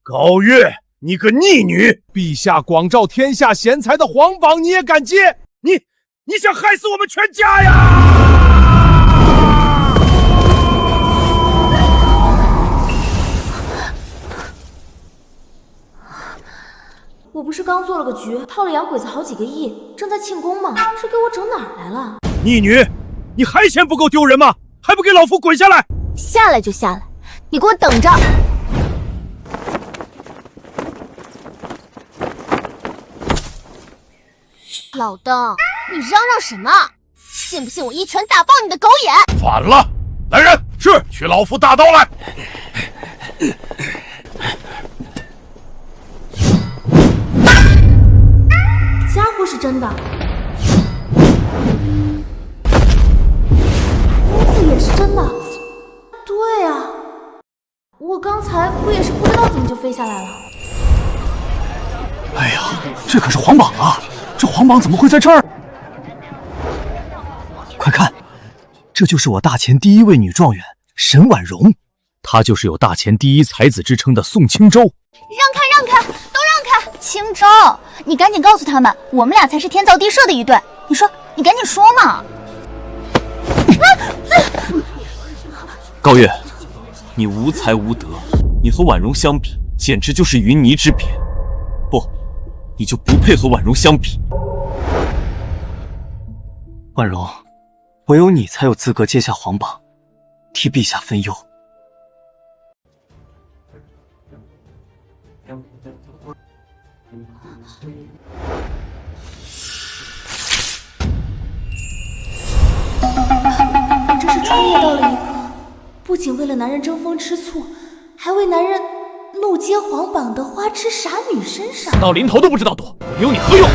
高月，你个逆女！陛下广召天下贤才的皇榜，你也敢接？你想害死我们全家呀！我不是刚做了个局，套了洋鬼子好几个亿，正在庆功吗？这给我整哪儿来了？逆女，你还嫌不够丢人吗？还不给老夫滚下来！下来就下来，你给我等着！老邓，你嚷嚷什么？信不信我一拳打爆你的狗眼？反了！来人，是取老夫大刀来！家伙是真的，衣服也是真的。对啊，我刚才不也是不知道怎么就飞下来了？哎呀，这可是皇榜啊！这皇榜怎么会在这儿？快看，这就是我大前第一位女状元沈婉容，她就是有大前第一才子之称的宋青州。让开，都让开！青州，你赶紧告诉他们，我们俩才是天造地设的一对。你说，你赶紧说嘛！高月，你无才无德，你和婉容相比，简直就是云泥之别。不，你就不配和婉容相比。婉容，唯有你才有资格接下皇榜，替陛下分忧。我真是穿越到了一个不仅为了男人争风吃醋，还为男人怒揭皇榜的花痴傻女身上。到临头都不知道躲，有你何用？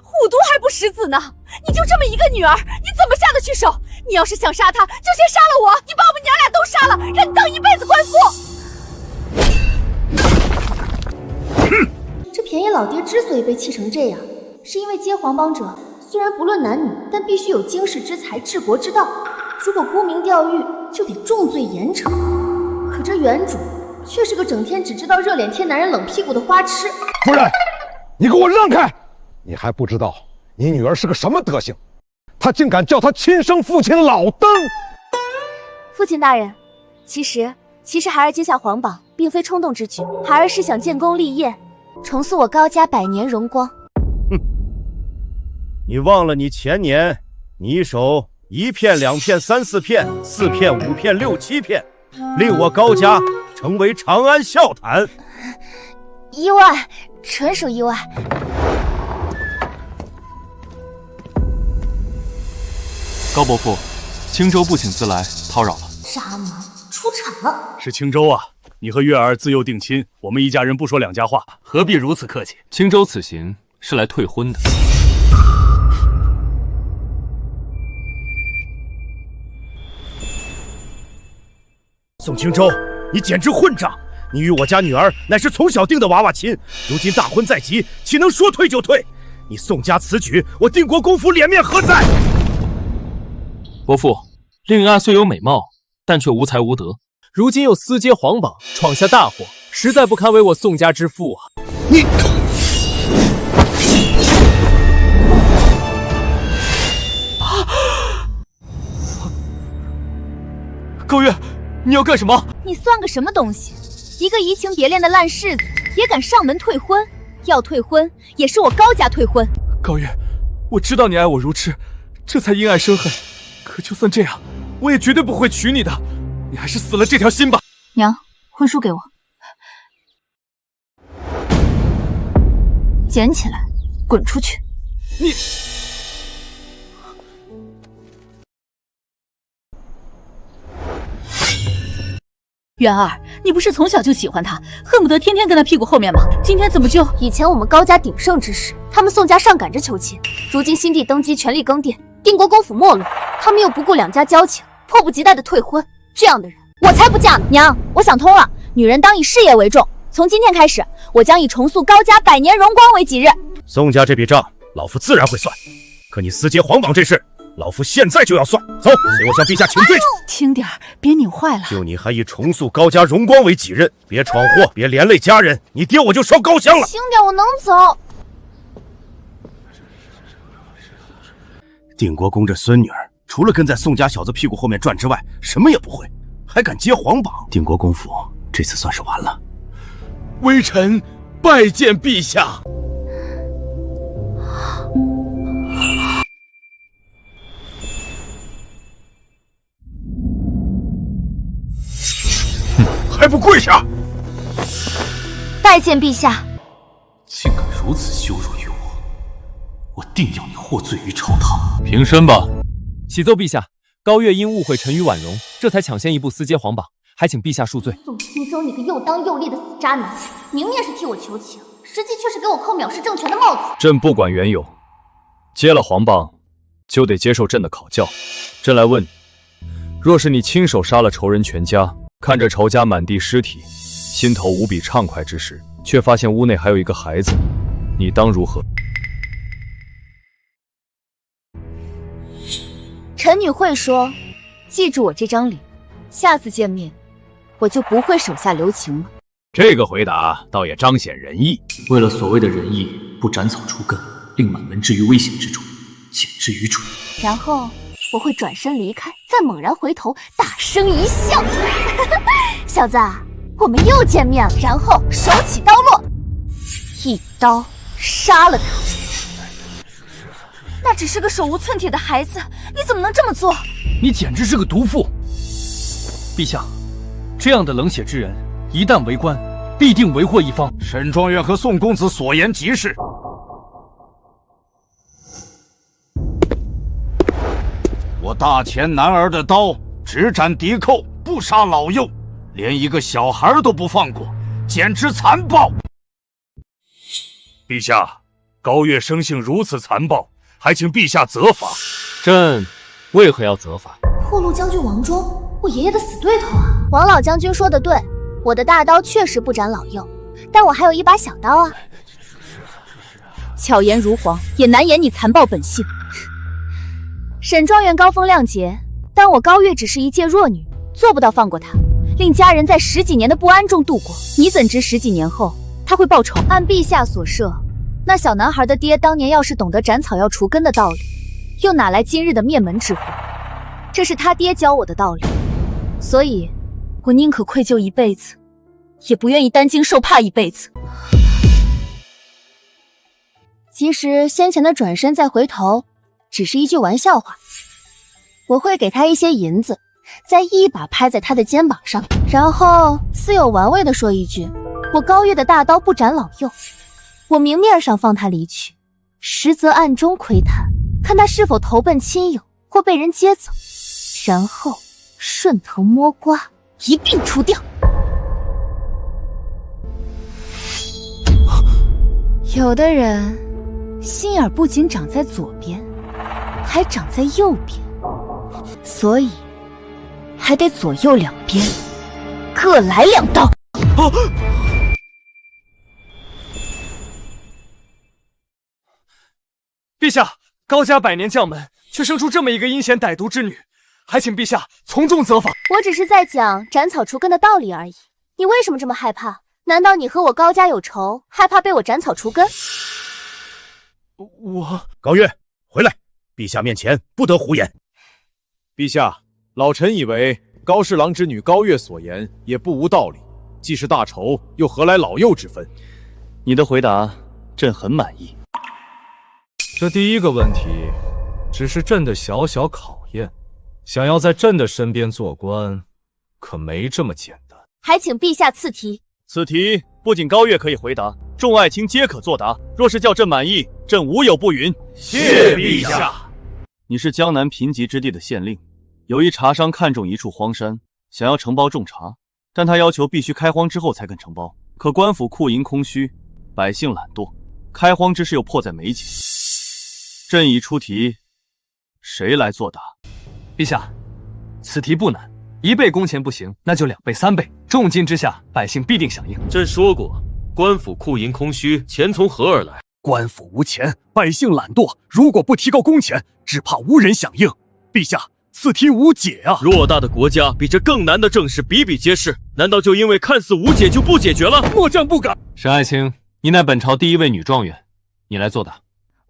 虎毒还不食子呢！你就这么一个女儿，你怎么下得去手？你要是想杀她，就先杀了我！你把我们娘俩都杀了，让你当一辈子官夫！这便宜老爹之所以被气成这样，是因为接皇榜者虽然不论男女，但必须有经世之才、治国之道。如果沽名钓誉，就得重罪严惩。可这原主却是个整天只知道热脸贴男人冷屁股的花痴。夫人，你给我让开！你还不知道你女儿是个什么德行？她竟敢叫她亲生父亲老登！父亲大人，其实孩儿接下皇榜并非冲动之举，孩儿是想建功立业，重塑我高家百年荣光。哼，你忘了你前年你一手1片2片3 4片4片5片6 7片，令我高家成为长安笑谈。意外，纯属意外。高伯父，青州不请自来，叨扰了。渣男出场了！是青州啊，你和月儿自幼定亲，我们一家人不说两家话，何必如此客气？青州此行是来退婚的。宋青州，你简直混账！你与我家女儿乃是从小定的娃娃亲，如今大婚在即，岂能说退就退？你宋家此举，我定国公府脸面何在？伯父，令爱虽有美貌，但却无才无德，如今又私接皇榜，闯下大祸，实在不堪为我宋家之父啊！你，高月，你要干什么？你算个什么东西？一个移情别恋的烂柿子，也敢上门退婚？要退婚，也是我高家退婚。高月，我知道你爱我如痴，这才因爱生恨。可就算这样，我也绝对不会娶你的。你还是死了这条心吧。娘，婚书给我，捡起来，滚出去！你。元儿，你不是从小就喜欢他，恨不得天天跟他屁股后面吗？今天怎么就……以前我们高家鼎盛之时，他们宋家上赶着求亲，如今新帝登基，权力更迭，定国公府没落，他们又不顾两家交情，迫不及待的退婚。这样的人，我才不嫁呢！娘，我想通了，女人当以事业为重。从今天开始，我将以重塑高家100年荣光为己任。宋家这笔账，老夫自然会算。可你私结皇榜这事，老夫现在就要算。走，随我向陛下请罪。轻点儿，别拧坏了。就你还以重塑高家荣光为己任，别闯祸，别连累家人，你爹我就烧高香了。轻点，我能走。定国公这孙女儿，除了跟在宋家小子屁股后面转之外，什么也不会，还敢接皇榜。定国公府这次算是完了。微臣拜见陛下。还不跪下！拜见陛下。竟敢如此羞辱于我，我定要你获罪于朝堂。平身吧。启奏陛下，高月因误会臣与婉容，这才抢先一步私接皇榜，还请陛下恕罪。宋青州，你个又当又立的死渣男，明面是替我求情，实际却是给我扣藐视政权的帽子。朕不管缘由，接了皇榜，就得接受朕的考教。朕来问你，若是你亲手杀了仇人全家，看着仇家满地尸体，心头无比畅快之时，却发现屋内还有一个孩子，你当如何？臣女会说，记住我这张脸，下次见面，我就不会手下留情了。这个回答倒也彰显仁义。为了所谓的仁义，不斩草除根，令满门置于危险之中，简直愚蠢。然后我会转身离开，再猛然回头，大声一笑：“小子，我们又见面了。”然后手起刀落，一刀杀了他。那只是个手无寸铁的孩子，你怎么能这么做？你简直是个毒妇！陛下，这样的冷血之人，一旦为官，必定为祸一方。沈庄院和宋公子所言极是。我大前男儿的刀只斩敌寇，不杀老幼，连一个小孩都不放过，简直残暴。陛下，高月生性如此残暴，还请陛下责罚。朕为何要责罚？破路将军王忠，我爷爷的死对头啊！王老将军说的对，我的大刀确实不斩老幼，但我还有一把小刀啊。巧言如簧，也难掩你残暴本性。沈庄园高风亮节，但我高月只是一介弱女，做不到放过他，令家人在10几年的不安中度过。你怎知10几年后他会报仇？按陛下所设，那小男孩的爹当年要是懂得斩草要除根的道理，又哪来今日的灭门之祸？这是他爹教我的道理，所以我宁可愧疚一辈子，也不愿意担惊受怕一辈子。其实先前的转身再回头只是一句玩笑话，我会给他一些银子，再一把拍在他的肩膀上，然后似有玩味地说一句：我高月的大刀不斩老幼。我明面上放他离去，实则暗中窥探，看他是否投奔亲友或被人接走，然后顺藤摸瓜，一并除掉。有的人心眼不仅长在左边，还长在右边，所以还得左右两边各来2刀。陛下，高家100年将门，却生出这么一个阴险歹毒之女，还请陛下从重责罚。我只是在讲斩草除根的道理而已，你为什么这么害怕？难道你和我高家有仇，害怕被我斩草除根？高月，回来！陛下面前不得胡言。陛下，老臣以为高侍郎之女高月所言也不无道理，既是大仇，又何来老幼之分？你的回答，朕很满意。这第一个问题，只是朕的小小考验。想要在朕的身边做官，可没这么简单。还请陛下赐题。此题不仅高月可以回答，众爱卿皆可作答。若是叫朕满意，朕无有不允。谢陛下。你是江南贫瘠之地的县令，有一茶商看中一处荒山，想要承包种茶，但他要求必须开荒之后才肯承包。可官府库银空虚，百姓懒惰，开荒之事又迫在眉睫。朕已出题，谁来作答？陛下，此题不难，1倍工钱不行，那就2倍、3倍，重金之下，百姓必定响应。朕说过，官府库银空虚，钱从何而来？官府无钱，百姓懒惰，如果不提高工钱，只怕无人响应。陛下，此题无解啊！偌大的国家，比这更难的政事比比皆是，难道就因为看似无解就不解决了？末将不敢。沈爱卿，你乃本朝第一位女状元，你来作答。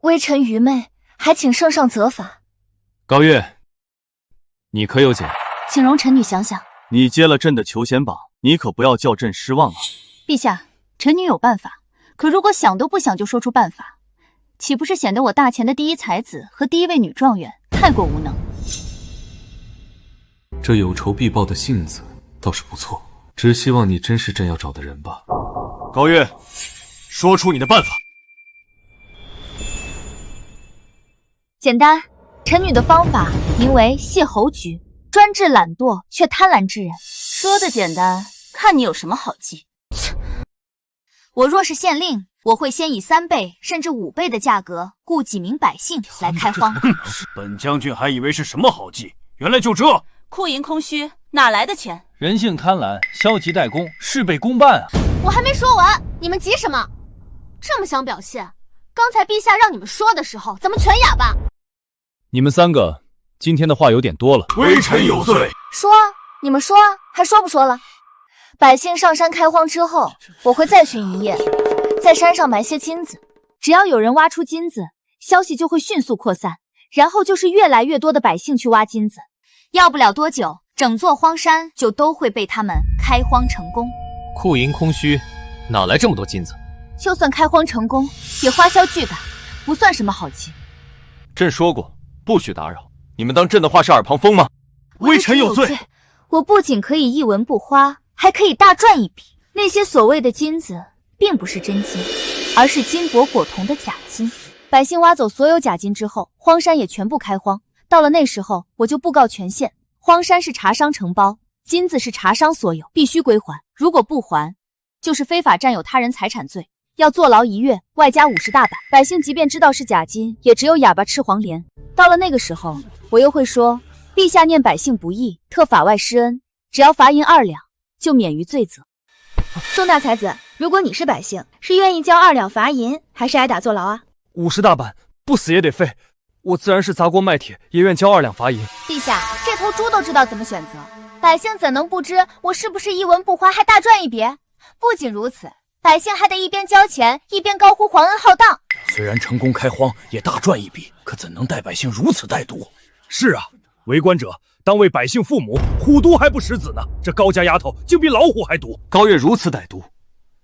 微臣愚昧，还请圣上责罚。高月，你可有解？请容臣女想想。你接了朕的求贤榜，你可不要叫朕失望啊！陛下，臣女有办法，可如果想都不想就说出办法，岂不是显得我大前的第一才子和第一位女状元太过无能？这有仇必报的性子倒是不错，只希望你真是朕要找的人吧。高月，说出你的办法。简单，臣女的方法名为谢侯局，专治懒惰却贪婪之人。说的简单，看你有什么好计。我若是县令，我会先以3倍甚至5倍的价格雇几名百姓来开荒。本将军还以为是什么好计，原来就这。库银空虚，哪来的钱？人性贪婪，消极怠工，事倍功半啊！我还没说完，你们急什么？这么想表现？刚才陛下让你们说的时候，咱们全哑巴。你们3个今天的话有点多了。微臣有罪。说啊，你们说啊，还说不说了？百姓上山开荒之后，我会再巡一夜，在山上埋些金子。只要有人挖出金子，消息就会迅速扩散，然后就是越来越多的百姓去挖金子。要不了多久，整座荒山就都会被他们开荒成功。库银空虚，哪来这么多金子？就算开荒成功，也花销巨大，不算什么好计。朕说过，不许打扰。你们当朕的话是耳旁风吗？微臣有罪。我不仅可以一文不花，还可以大赚一笔。那些所谓的金子，并不是真金，而是金箔裹铜的假金。百姓挖走所有假金之后，荒山也全部开荒。到了那时候，我就布告全县，荒山是茶商承包，金子是茶商所有，必须归还。如果不还，就是非法占有他人财产罪，要坐牢1月，外加50大板。百姓即便知道是假金，也只有哑巴吃黄连。到了那个时候，我又会说，陛下念百姓不义，特法外施恩，只要罚银2两，就免于罪责。宋大才子，如果你是百姓，是愿意交2两罚银，还是挨打坐牢啊？50大板，不死也得废。我自然是砸锅卖铁，也愿交2两罚银。陛下，这头猪都知道怎么选择，百姓怎能不知我是不是一文不花还大赚一笔？不仅如此，百姓还得一边交钱，一边高呼皇恩浩荡。虽然成功开荒，也大赚一笔，可怎能待百姓如此怠惰？是啊，为官者当为百姓父母，虎毒还不食子呢。这高家丫头竟比老虎还毒。高月如此歹毒，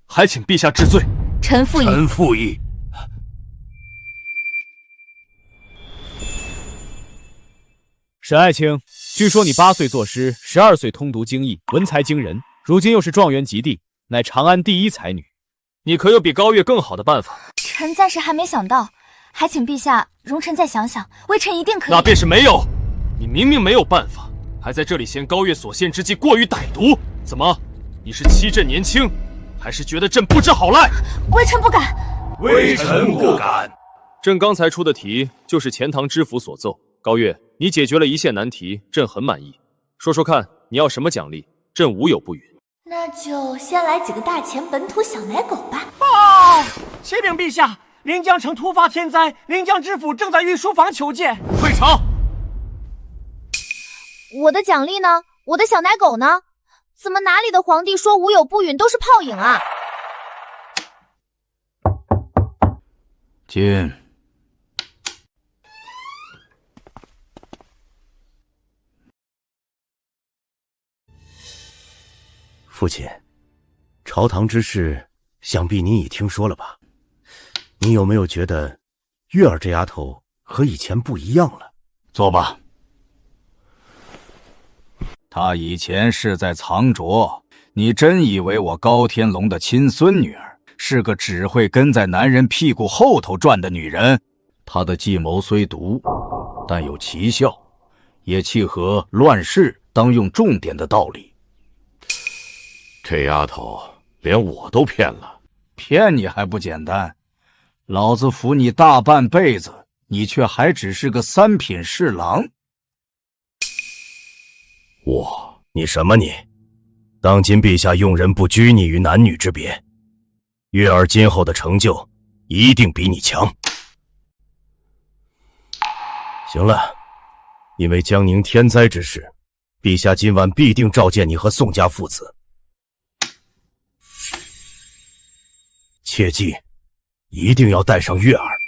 还请陛下治罪。臣附议。臣附议。沈爱卿，据说你8岁作诗，12岁通读经义，文才惊人，如今又是状元及第，乃长安第一才女。你可有比高月更好的办法？臣暂时还没想到，还请陛下容臣再想想，微臣一定可以。那便是没有。你明明没有办法，还在这里嫌高月所献之计过于歹毒，怎么？你是欺朕年轻，还是觉得朕不知好赖？微臣不敢。微臣不敢。朕刚才出的题就是钱塘知府所奏。高月，你解决了一线难题，朕很满意。说说看，你要什么奖励？朕无有不允。那就先来几个大钱本土小奶狗吧。启禀陛下，临江城突发天灾，临江知府正在御书房求见。退场。我的奖励呢？我的小奶狗呢？怎么哪里的皇帝说无有不允都是泡影啊？进。父亲，朝堂之事，想必你已听说了吧？你有没有觉得月儿这丫头和以前不一样了？坐吧。她以前是在藏拙，你真以为我高天龙的亲孙女儿是个只会跟在男人屁股后头转的女人？她的计谋虽毒，但有奇效，也契合乱世当用重点的道理。这丫头连我都骗了。骗你还不简单，老子服你大半辈子，你却还只是个3品侍郎。你什么你？当今陛下用人不拘泥于男女之别，月儿今后的成就一定比你强。行了，因为江宁天灾之事，陛下今晚必定召见你和宋家父子。切记，一定要带上月儿。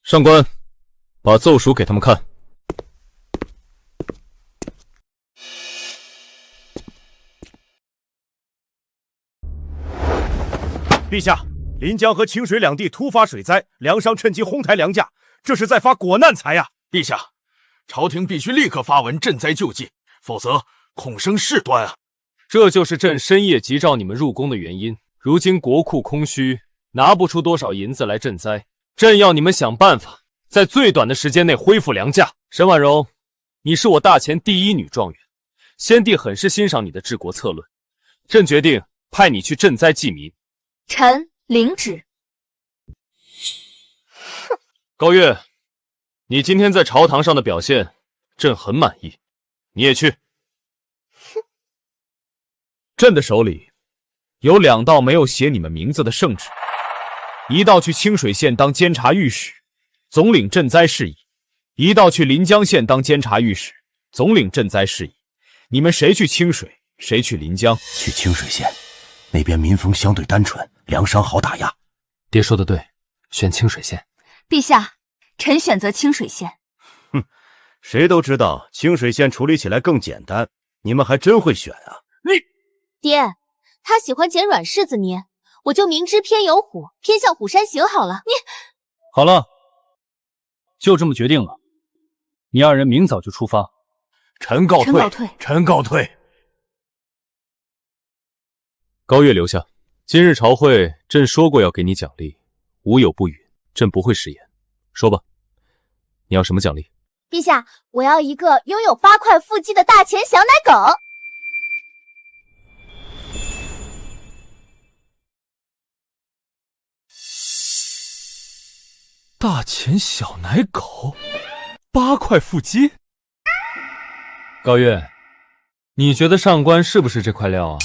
上官，把奏书给他们看。陛下，临江和清水两地突发水灾，粮商趁机哄抬粮价，这是在发国难财呀！陛下，朝廷必须立刻发文赈灾救济，否则恐生事端啊！这就是朕深夜急召你们入宫的原因。如今国库空虚，拿不出多少银子来赈灾。朕要你们想办法，在最短的时间内恢复粮价。沈婉容，你是我大前第一女状元，先帝很是欣赏你的治国策论，朕决定派你去赈灾济民。臣领旨。高月，你今天在朝堂上的表现，朕很满意，你也去。朕的手里有2道没有写你们名字的圣旨。一道去清水县当监察御史，总领赈灾事宜；一道去临江县当监察御史，总领赈灾事宜。你们谁去清水，谁去临江？去清水县，那边民风相对单纯，粮商好打压。爹说的对，选清水县。陛下，臣选择清水县。哼，谁都知道清水县处理起来更简单，你们还真会选啊！爹，他喜欢捡软柿子捏。我就明知偏有虎，偏向虎山行好了。你好了，就这么决定了。你2人明早就出发。臣告退。臣告退。高月留下。今日朝会，朕说过要给你奖励，无有不允，朕不会食言。说吧，你要什么奖励？陛下，我要一个拥有8块腹肌的大前小奶狗。大前小奶狗，8块腹肌。高月，你觉得上官是不是这块料啊？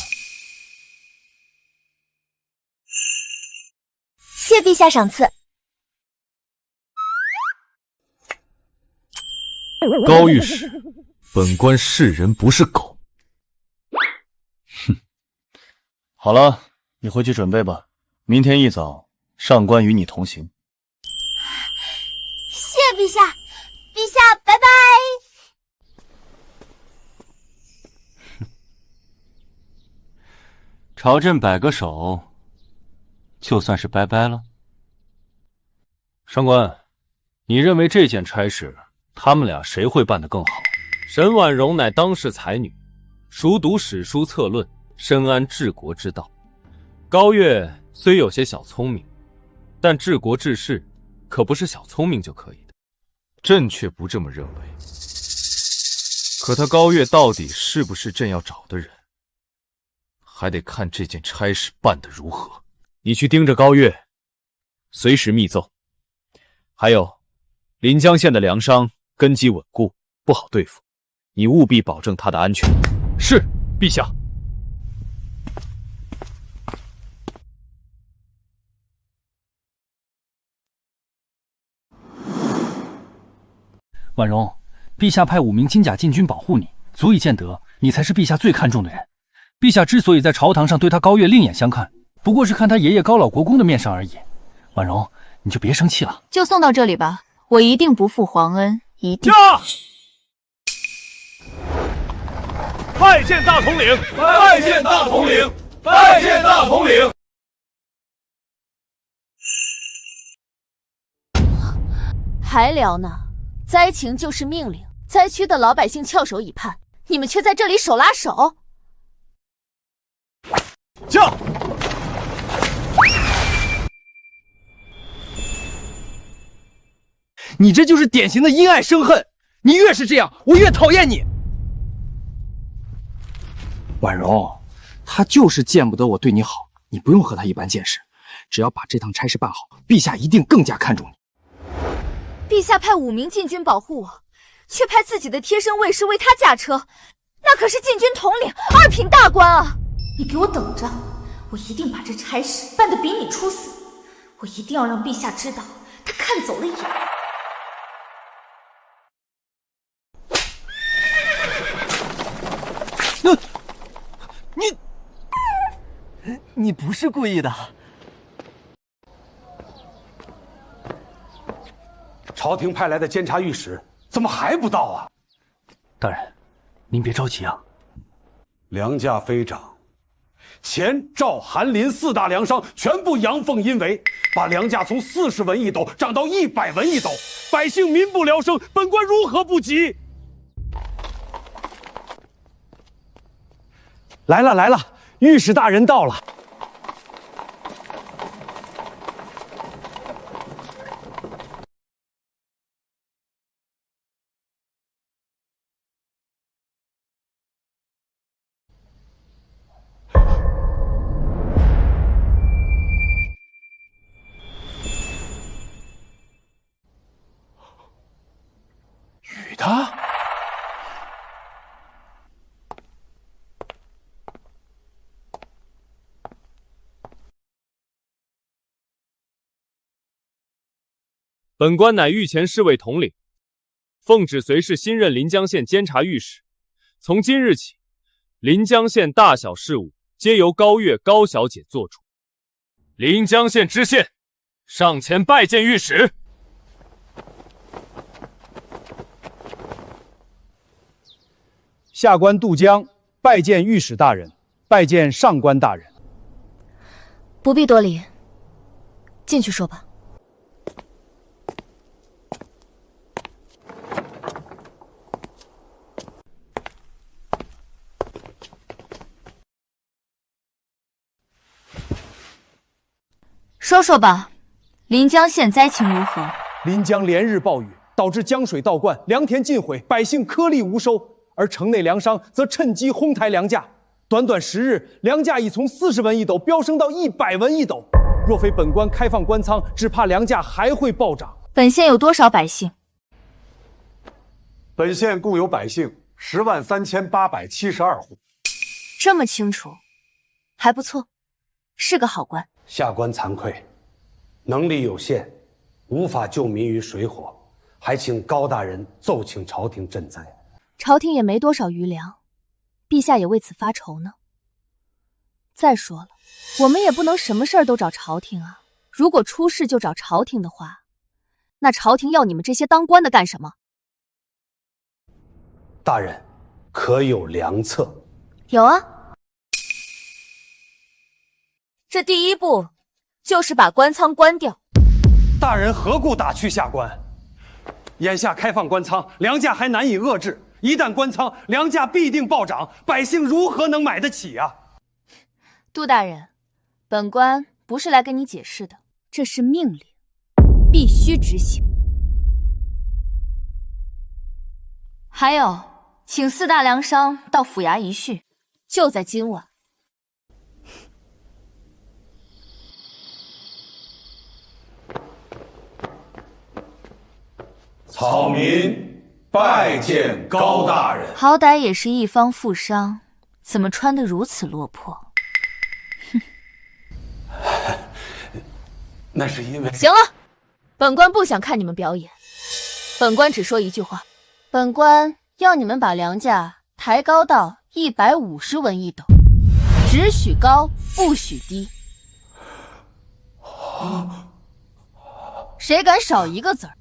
谢陛下赏赐。高御史，本官是人不是狗。哼，好了，你回去准备吧。明天一早，上官与你同行。谢陛下，陛下，拜拜。朝朕摆个手，就算是拜拜了。上官，你认为这件差事，他们俩谁会办得更好？沈婉容乃当世才女，熟读史书策论，深谙治国之道。高月虽有些小聪明，但治国治世可不是小聪明就可以的。朕却不这么认为。可他高月到底是不是朕要找的人，还得看这件差事办得如何。你去盯着高月，随时密奏。还有，临江县的粮商根基稳固，不好对付，你务必保证他的安全。是，陛下。婉容，陛下派5名金甲禁军保护你，足以见得你才是陛下最看重的人。陛下之所以在朝堂上对他高月另眼相看，不过是看他爷爷高老国公的面上而已。婉容，你就别生气了。就送到这里吧，我一定不负皇恩，一定。拜见大统领！拜见大统领！拜见大统领！还聊呢？灾情就是命令，灾区的老百姓翘首以盼，你们却在这里手拉手。驾！你这就是典型的因爱生恨，你越是这样，我越讨厌你。婉容，他就是见不得我对你好，你不用和他一般见识。只要把这趟差事办好，陛下一定更加看重你。陛下派5名禁军保护我，却派自己的贴身卫士为他驾车，那可是禁军统领2品大官啊！你给我等着，我一定把这差事办得比你出色。我一定要让陛下知道，他看走了眼。你不是故意的。朝廷派来的监察御史怎么还不到啊？大人，您别着急啊。粮价飞涨，前赵、韩、林4大粮商全部阳奉阴违，把粮价从40文一斗涨到100文一斗，百姓民不聊生，本官如何不急？来了来了，御史大人到了。雨的？本官乃御前侍卫统领，奉旨随侍新任临江县监察御史。从今日起，临江县大小事务皆由高月高小姐做主。临江县知县上前拜见御史。下官渡江拜见御史大人，拜见上官大人。不必多礼，进去说吧。说说吧，临江县灾情如何？临江连日暴雨，导致江水倒灌，良田尽毁，百姓颗粒无收。而城内粮商则趁机哄抬粮价，短短10日，粮价已从40文一斗飙升到100文一斗。若非本官开放官仓，只怕粮价还会暴涨。本县有多少百姓？本县共有百姓103872户。这么清楚，还不错，是个好官。下官惭愧，能力有限，无法救民于水火，还请高大人奏请朝廷赈灾。朝廷也没多少余粮，陛下也为此发愁呢。再说了，我们也不能什么事儿都找朝廷啊。如果出事就找朝廷的话，那朝廷要你们这些当官的干什么？大人，可有良策？有啊。这第一步就是把官仓关掉。大人何故打趣下官？眼下开放官仓，粮价还难以遏制。一旦关仓，粮价必定暴涨，百姓如何能买得起啊？杜大人，本官不是来跟你解释的，这是命令，必须执行。还有，请4大粮商到府衙一叙，就在今晚。草民拜见高大人。好歹也是一方富商，怎么穿得如此落魄？哼！那是因为……行了，本官不想看你们表演。本官只说一句话：本官要你们把粮价抬高到150文一斗，只许高，不许低。谁敢少一个子儿，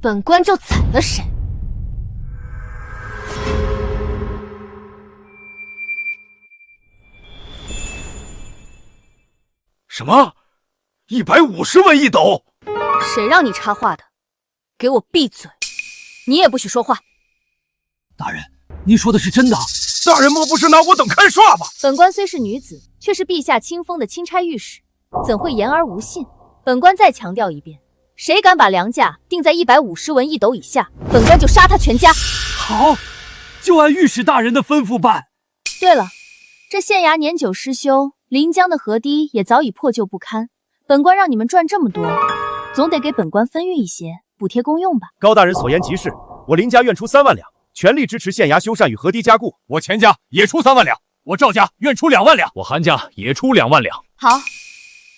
本官就宰了谁。什么？150文一斗？谁让你插话的？给我闭嘴！你也不许说话。大人，您说的是真的？大人莫不是拿我等看耍吧？本官虽是女子，却是陛下亲封的钦差御史，怎会言而无信？本官再强调一遍，谁敢把粮价定在150文一斗以下，本官就杀他全家。好，就按御史大人的吩咐办。对了，这县衙年久失修，临江的河堤也早已破旧不堪。本官让你们赚这么多，总得给本官分运一些，补贴公用吧。高大人所言极是，我林家愿出3万两，全力支持县衙修缮与河堤加固。我钱家也出3万两，我赵家愿出2万两，我韩家也出2万两。好，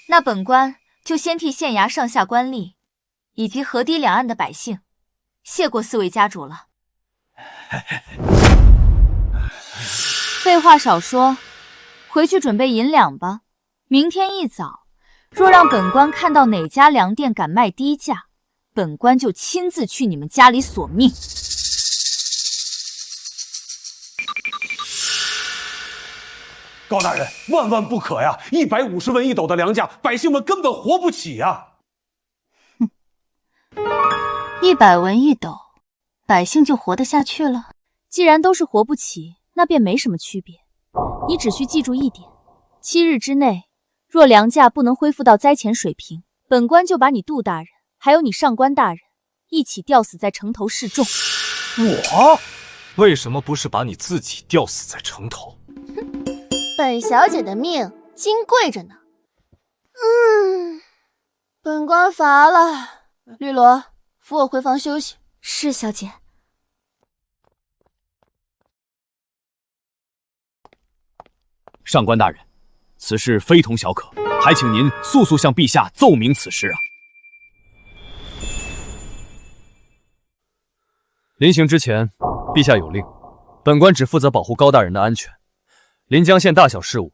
那本官就先替县衙上下官吏以及河堤两岸的百姓谢过4位家主了。废话少说，回去准备银两吧。明天一早，若让本官看到哪家粮店敢卖低价，本官就亲自去你们家里索命。高大人，万万不可呀！150文1斗的粮价，百姓们根本活不起呀！100文1斗，百姓就活得下去了？既然都是活不起，那便没什么区别。你只需记住一点：7日之内，若粮价不能恢复到灾前水平，本官就把你杜大人还有你上官大人一起吊死在城头示众。我为什么不是把你自己吊死在城头？本小姐的命金贵着呢。本官乏了，绿萝，扶我回房休息。是，小姐。上官大人，此事非同小可，还请您速速向陛下奏明此事啊！临行之前，陛下有令，本官只负责保护高大人的安全，临江县大小事务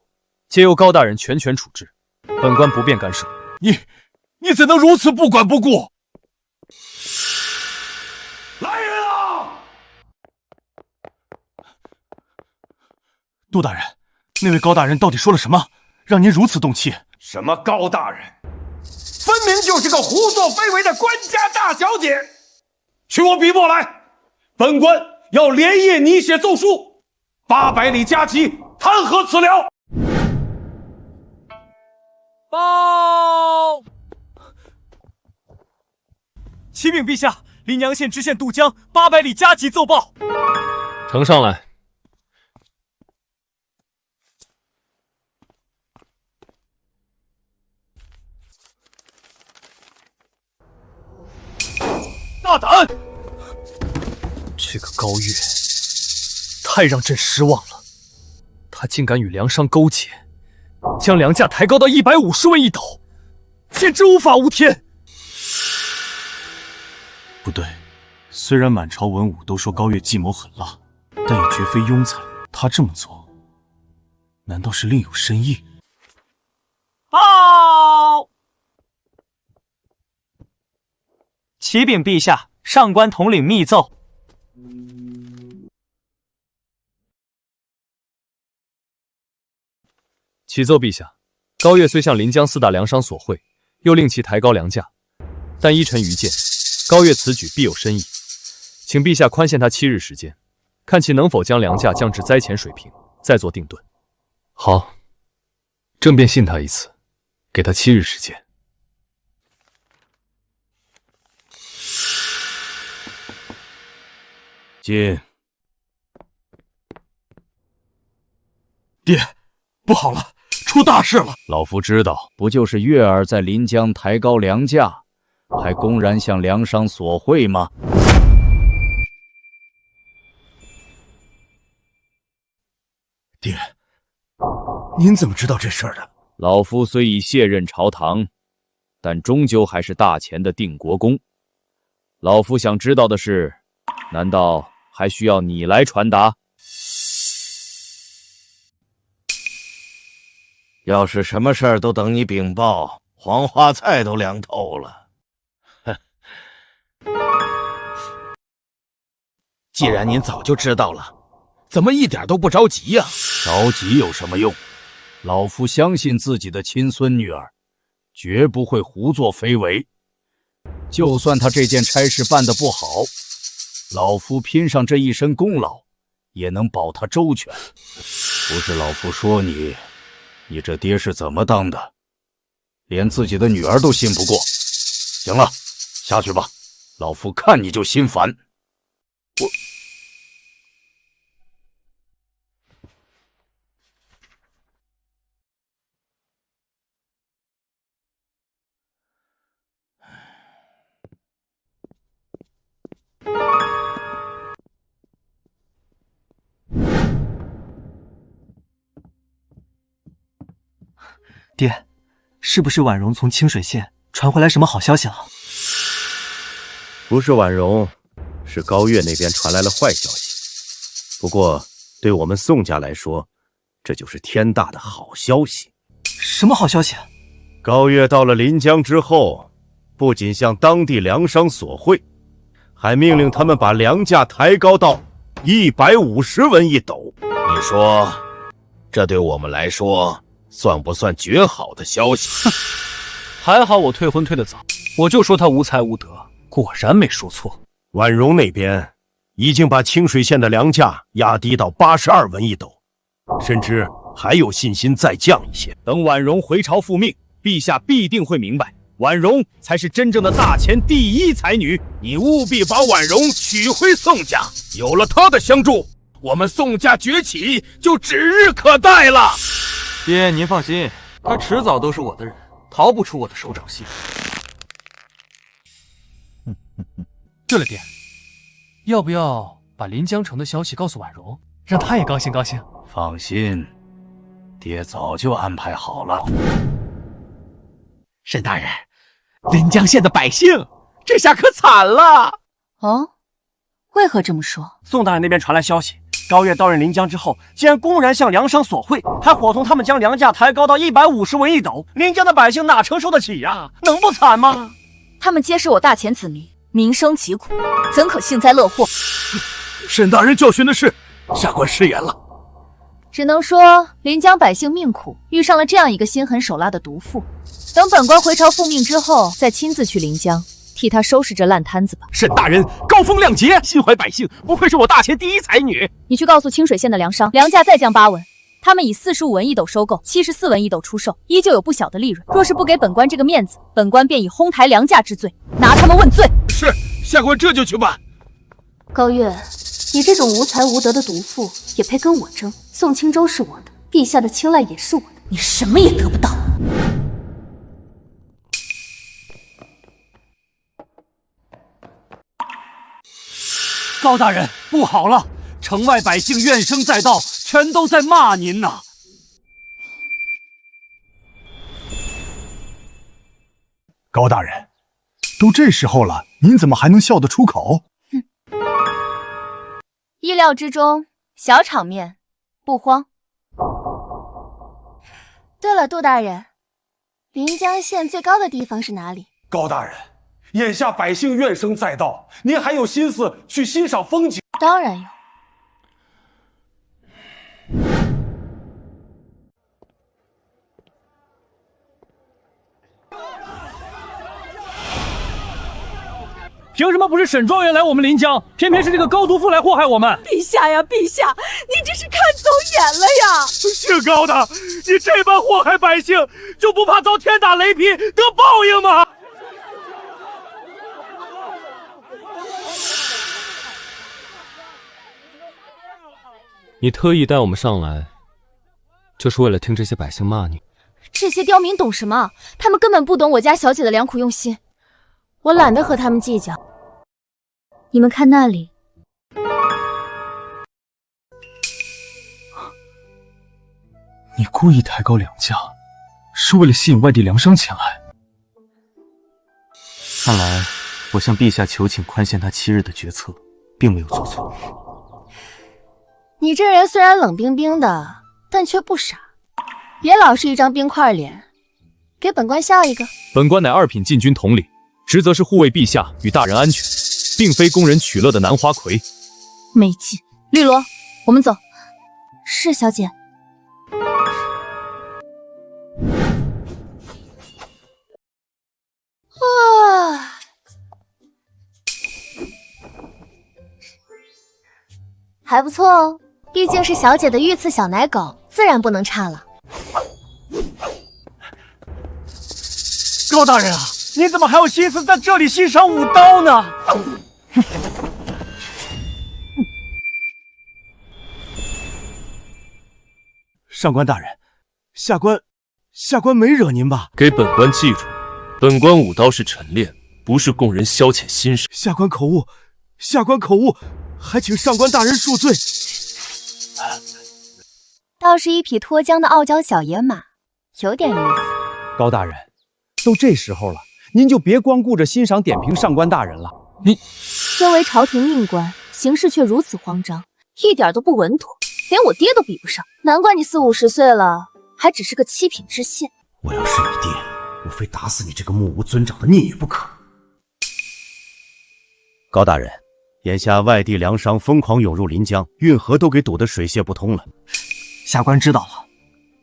皆由高大人全权处置，本官不便干涉。你怎能如此不管不顾？来人啊！杜大人，那位高大人到底说了什么，让您如此动气？什么高大人，分明就是个胡作非为的官家大小姐！取我笔墨来，本官要连夜拟写奏书，800里加急弹劾此僚。报！启禀陛下，临阳县知县杜江800里加急奏报。呈上来。大胆！这个高月太让朕失望了，他竟敢与粮商勾结，将粮价抬高到150文1斗，简直无法无天。不对，虽然满朝文武都说高月计谋狠辣，但也绝非庸才。他这么做，难道是另有深意？报！启禀陛下，上官统领密奏。启奏陛下，高月虽向临江4大粮商索贿，又令其抬高粮价，但依臣愚见，高月此举必有深意，请陛下宽限他7日时间，看其能否将粮价降至灾前水平，再做定论。好，朕便信他一次，给他7日时间。进。爹，不好了，出大事了！老夫知道，不就是月儿在临江抬高粮价，还公然向粮商索贿吗？爹，您怎么知道这事儿的？老夫虽已卸任朝堂，但终究还是大前的定国公。老夫想知道的是，难道还需要你来传达？要是什么事儿都等你禀报，黄花菜都凉透了。哼！既然您早就知道了，怎么一点都不着急呀？着急有什么用？老夫相信自己的亲孙女儿，绝不会胡作非为。就算她这件差事办得不好，老夫拼上这一身功劳，也能保她周全。不是老夫说你，你这爹是怎么当的？连自己的女儿都信不过。行了，下去吧，老夫看你就心烦。爹，是不是婉容从清水县传回来什么好消息了？不是婉容，是高月那边传来了坏消息。不过对我们宋家来说，这就是天大的好消息。什么好消息？高月到了临江之后，不仅向当地粮商索贿，还命令他们把粮价抬高到150文一斗。你说，这对我们来说算不算绝好的消息？还好我退婚退得早，我就说他无才无德，果然没说错。婉容那边已经把清水县的粮价压低到82文一斗，甚至还有信心再降一些。等婉容回朝复命，陛下必定会明白，婉容才是真正的大前第一才女。你务必把婉容娶回宋家，有了她的相助，我们宋家崛起就指日可待了。爹，您放心，她迟早都是我的人，逃不出我的手掌心。对了，爹，要不要把临江城的消息告诉婉容，让她也高兴高兴？放心，爹早就安排好了。沈大人，临江县的百姓这下可惨了。哦，为何这么说？宋大人那边传来消息，高月到任临江之后，竟然公然向粮商索贿，还伙同他们将粮价抬高到150文一斗。临江的百姓哪承受得起呀？能不惨吗？他们皆是我大前子民，民生疾苦，怎可幸灾乐祸？沈大人教训的是，下官失言了。只能说临江百姓命苦，遇上了这样一个心狠手辣的毒妇。等本官回朝复命之后，再亲自去临江，替他收拾这烂摊子吧。沈大人高风亮节，心怀百姓，不愧是我大前第一才女。你去告诉清水县的粮商，粮价再降8文，他们以45文一斗收购，74文一斗出售，依旧有不小的利润。若是不给本官这个面子，本官便以哄抬粮价之罪拿他们问罪。是，下官这就去办。高月，你这种无才无德的毒妇也配跟我争？宋清州是我的，陛下的青睐也是我的，你什么也得不到。高大人，不好了！城外百姓怨声载道，全都在骂您呐。高大人，都这时候了，您怎么还能笑得出口？意料之中，小场面，不慌。对了，杜大人，临江县最高的地方是哪里？高大人，眼下百姓怨声载道，您还有心思去欣赏风景？当然有。凭什么不是沈状元来我们临江，偏偏是这个高毒妇来祸害我们？陛下呀，陛下，你这是看走眼了呀！姓高的，你这般祸害百姓，就不怕遭天打雷劈得报应吗？你特意带我们上来，就是为了听这些百姓骂你？这些刁民懂什么？他们根本不懂我家小姐的良苦用心，我懒得和他们计较。你们看那里，你故意抬高粮价，是为了吸引外地粮商前来。看来我向陛下求请宽限他7日的决策，并没有做错。你这人虽然冷冰冰的，但却不傻，别老是一张冰块脸，给本官笑一个。本官乃2品禁军统领，职责是护卫陛下与大人安全，并非供人取乐的南花魁。没劲。绿萝，我们走。是小姐。啊，还不错哦，毕竟是小姐的御赐小奶狗，自然不能差了。高大人啊，你怎么还有心思在这里欣赏武刀呢？上官大人，下官没惹您吧？给本官记住，本官武刀是陈练，不是供人消遣心神。下官口误，还请上官大人恕罪。倒是一匹脱缰的傲娇小野马，有点意思。高大人，都这时候了，您就别光顾着欣赏点评上官大人了。身为朝廷命官，行事却如此慌张，一点都不稳妥，连我爹都比不上。难怪你40、50岁了，还只是个7品知县。我要是你爹，我非打死你这个目无尊长的逆女不可。高大人，眼下外地粮商疯狂涌入临江，运河都给堵得水泄不通了。下官知道了，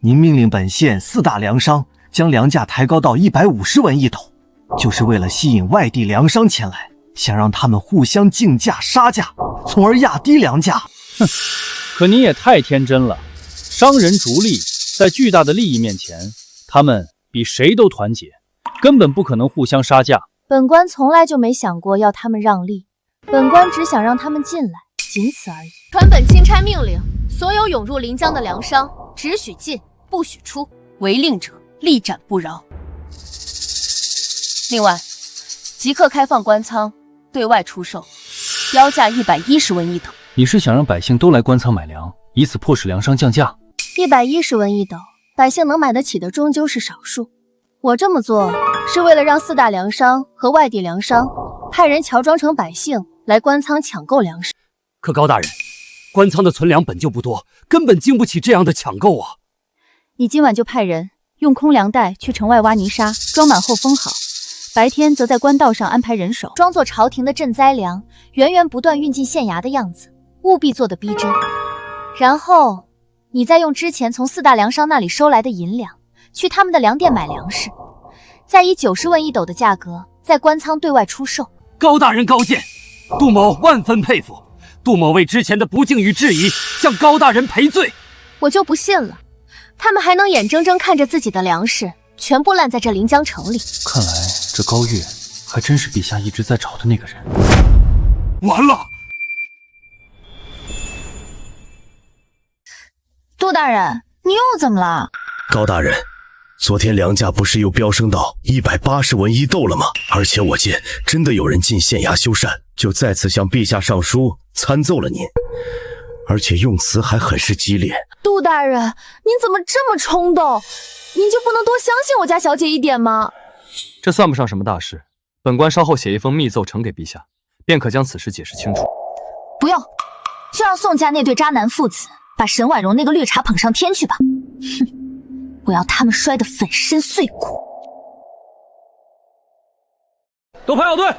您命令本县4大粮商将粮价抬高到150文一斗，就是为了吸引外地粮商前来，想让他们互相竞价杀价，从而压低粮价。哼，可你也太天真了。商人逐利，在巨大的利益面前，他们比谁都团结，根本不可能互相杀价。本官从来就没想过要他们让利，本官只想让他们进来，仅此而已。传本钦差命令，所有涌入临江的粮商，只许进，不许出，违令者立斩不饶。另外，即刻开放官仓，对外出售，标价110文一斗。你是想让百姓都来官仓买粮，以此迫使粮商降价？110文一斗，百姓能买得起的终究是少数。我这么做是为了让4大粮商和外地粮商派人乔装成百姓来官仓抢购粮食。可高大人，官仓的存粮本就不多，根本经不起这样的抢购啊！你今晚就派人用空粮袋去城外挖泥沙，装满后封好，白天则在官道上安排人手，装作朝廷的赈灾粮，源源不断运进县衙的样子，务必做得逼真。然后你再用之前从4大粮商那里收来的银两，去他们的粮店买粮食，再以90文一斗的价格在官仓对外出售。高大人高见，杜某万分佩服。杜某为之前的不敬与质疑，向高大人赔罪。我就不信了，他们还能眼睁睁看着自己的粮食全部烂在这临江城里。看来这高月还真是陛下一直在找的那个人。完了！杜大人，你又怎么了？高大人，昨天粮价不是又飙升到180文一斗了吗？而且我见真的有人进县衙修缮，就再次向陛下上书参奏了您，而且用词还很是激烈。杜大人，您怎么这么冲动？您就不能多相信我家小姐一点吗？这算不上什么大事，本官稍后写一封密奏呈给陛下，便可将此事解释清楚。不用，就让宋家那对渣男父子把沈婉容那个绿茶捧上天去吧。哼，我要他们摔得粉身碎骨。都排好队。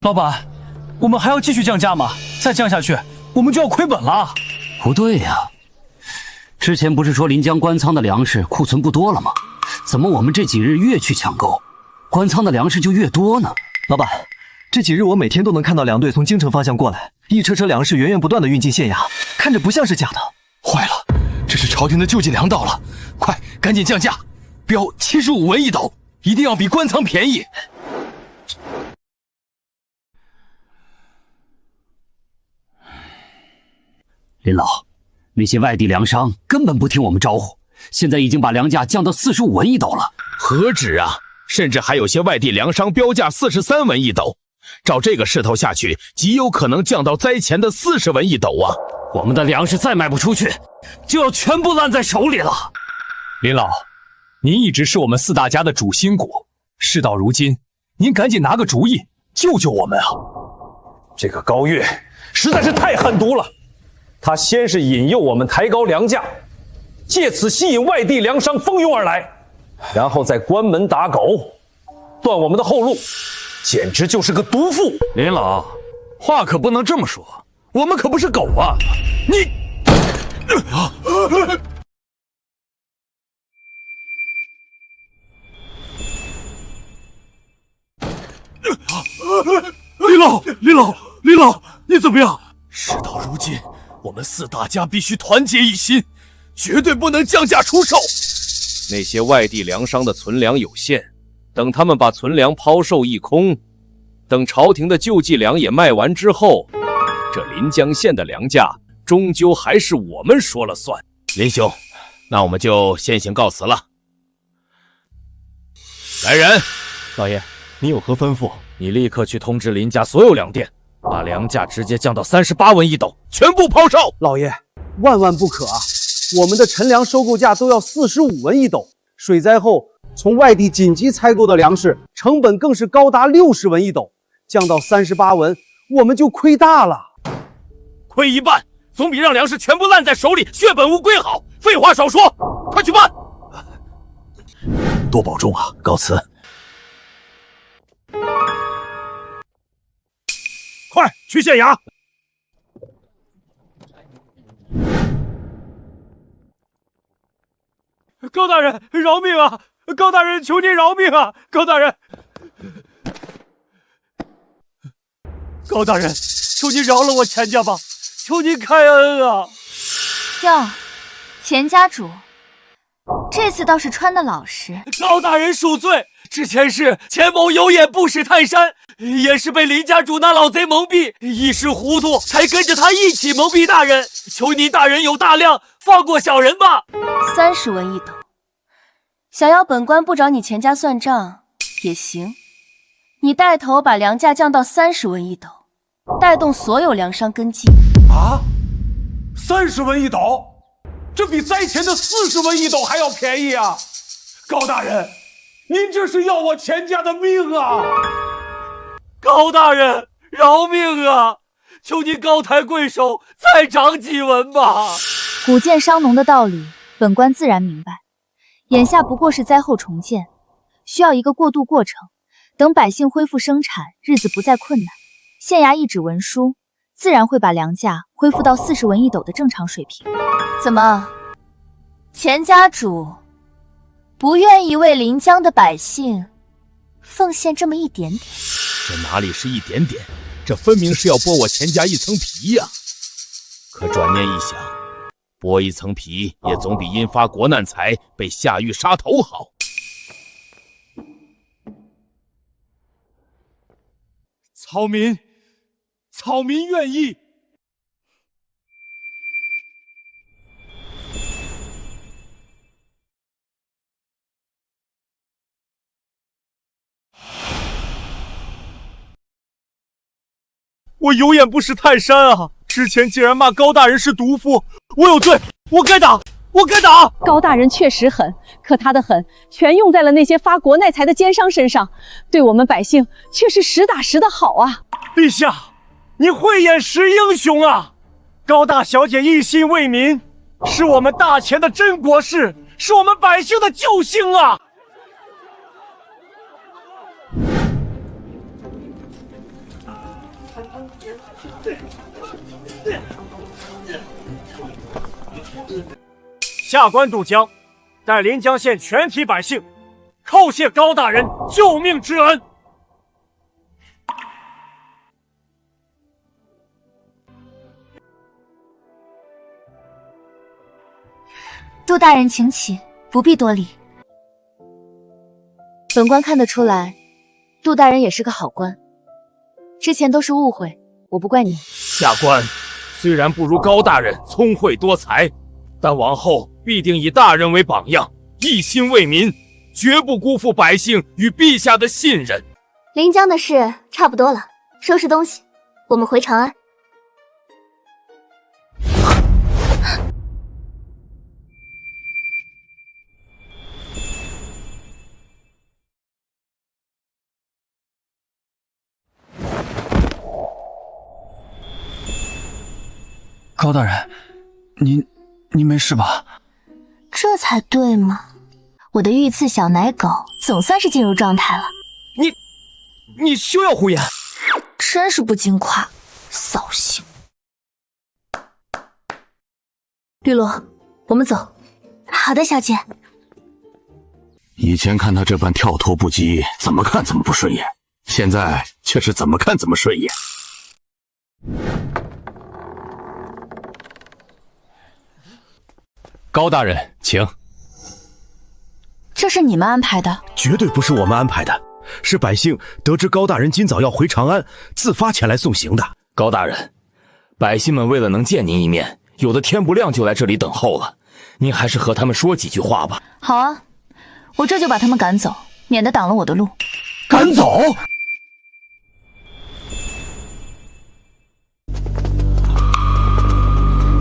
老板，我们还要继续降价吗？再降下去，我们就要亏本了。不对呀，之前不是说临江官仓的粮食库存不多了吗？怎么我们这几日越去抢购，官仓的粮食就越多呢？老板，这几日我每天都能看到粮队从京城方向过来，一车车粮食源源不断的运进县衙，看着不像是假的。坏了，这是朝廷的救济粮到了，快赶紧降价，标75文一斗，一定要比官仓便宜。林老，那些外地粮商根本不听我们招呼，现在已经把粮价降到45文一斗了。何止啊，甚至还有些外地粮商标价43文一斗，照这个势头下去，极有可能降到灾前的40文一斗啊！我们的粮食再卖不出去，就要全部烂在手里了。林老，您一直是我们4大家的主心骨，事到如今，您赶紧拿个主意，救救我们啊！这个高月实在是太狠毒了。他先是引诱我们抬高粮价，借此吸引外地粮商蜂拥而来，然后再关门打狗，断我们的后路，简直就是个毒妇。林老，话可不能这么说，我们可不是狗啊！你，林老，你怎么样？事到如今，我们4大家必须团结一心，绝对不能降价出售。那些外地粮商的存粮有限，等他们把存粮抛售一空，等朝廷的救济粮也卖完之后，这临江县的粮价终究还是我们说了算。林兄，那我们就先行告辞了。来人，老爷，你有何吩咐？你立刻去通知林家所有粮店，把粮价直接降到38文一斗，全部抛售。老爷，万万不可啊！我们的陈粮收购价都要45文一斗，水灾后从外地紧急采购的粮食成本更是高达60文一斗，降到38文，我们就亏大了。亏一半，总比让粮食全部烂在手里血本无归好。废话少说，快去办！多保重啊，告辞。快去县衙！高大人，饶命啊！高大人，求您饶命啊！高大人，高大人，求您饶了我钱家吧！求您开恩啊！哟，钱家主，这次倒是穿的老实。高大人恕罪，之前是钱某有眼不识泰山，也是被林家主那老贼蒙蔽，一时糊涂，才跟着他一起蒙蔽大人。求您大人有大量，放过小人吧。30文一斗，想要本官不找你钱家算账也行。你带头把粮价降到30文一斗，带动所有粮商跟进。啊，30文一斗，这比灾前的40文一斗还要便宜啊！高大人，您这是要我钱家的命啊！高大人，饶命啊！求您高抬贵手，再涨几文吧。谷贱伤农的道理，本官自然明白。眼下不过是灾后重建，需要一个过渡过程，等百姓恢复生产，日子不再困难。县衙一纸文书，自然会把粮价恢复到40文一斗的正常水平。怎么，钱家主不愿意为临江的百姓奉献这么一点点？这哪里是一点点，这分明是要剥我钱家一层皮呀！可转念一想，剥一层皮也总比因发国难财被下狱杀头好。草民愿意。我有眼不识泰山啊！之前竟然骂高大人是毒妇，我有罪，我该打，我该打！高大人确实狠，可他的狠全用在了那些发国难财的奸商身上，对我们百姓却是实打实的好啊！陛下，你慧眼识英雄啊！高大小姐一心为民，是我们大钱的真国士，是我们百姓的救星啊！下官渡江，带临江县全体百姓叩谢高大人救命之恩。杜大人请起，不必多礼。本官看得出来，杜大人也是个好官。之前都是误会，我不怪你。下官虽然不如高大人聪慧多才，但往后必定以大人为榜样，一心为民，绝不辜负百姓与陛下的信任。临江的事差不多了，收拾东西，我们回长安。高大人，你没事吧？这才对嘛！我的御赐小奶狗总算是进入状态了。你休要胡言！真是不经夸，扫兴。绿萝，我们走。好的，小姐。以前看他这般跳脱不羁，怎么看怎么不顺眼，现在却是怎么看怎么顺眼。高大人，请。这是你们安排的？绝对不是我们安排的，是百姓得知高大人今早要回长安，自发前来送行的。高大人，百姓们为了能见您一面，有的天不亮就来这里等候了，您还是和他们说几句话吧。好啊，我这就把他们赶走，免得挡了我的路。赶走？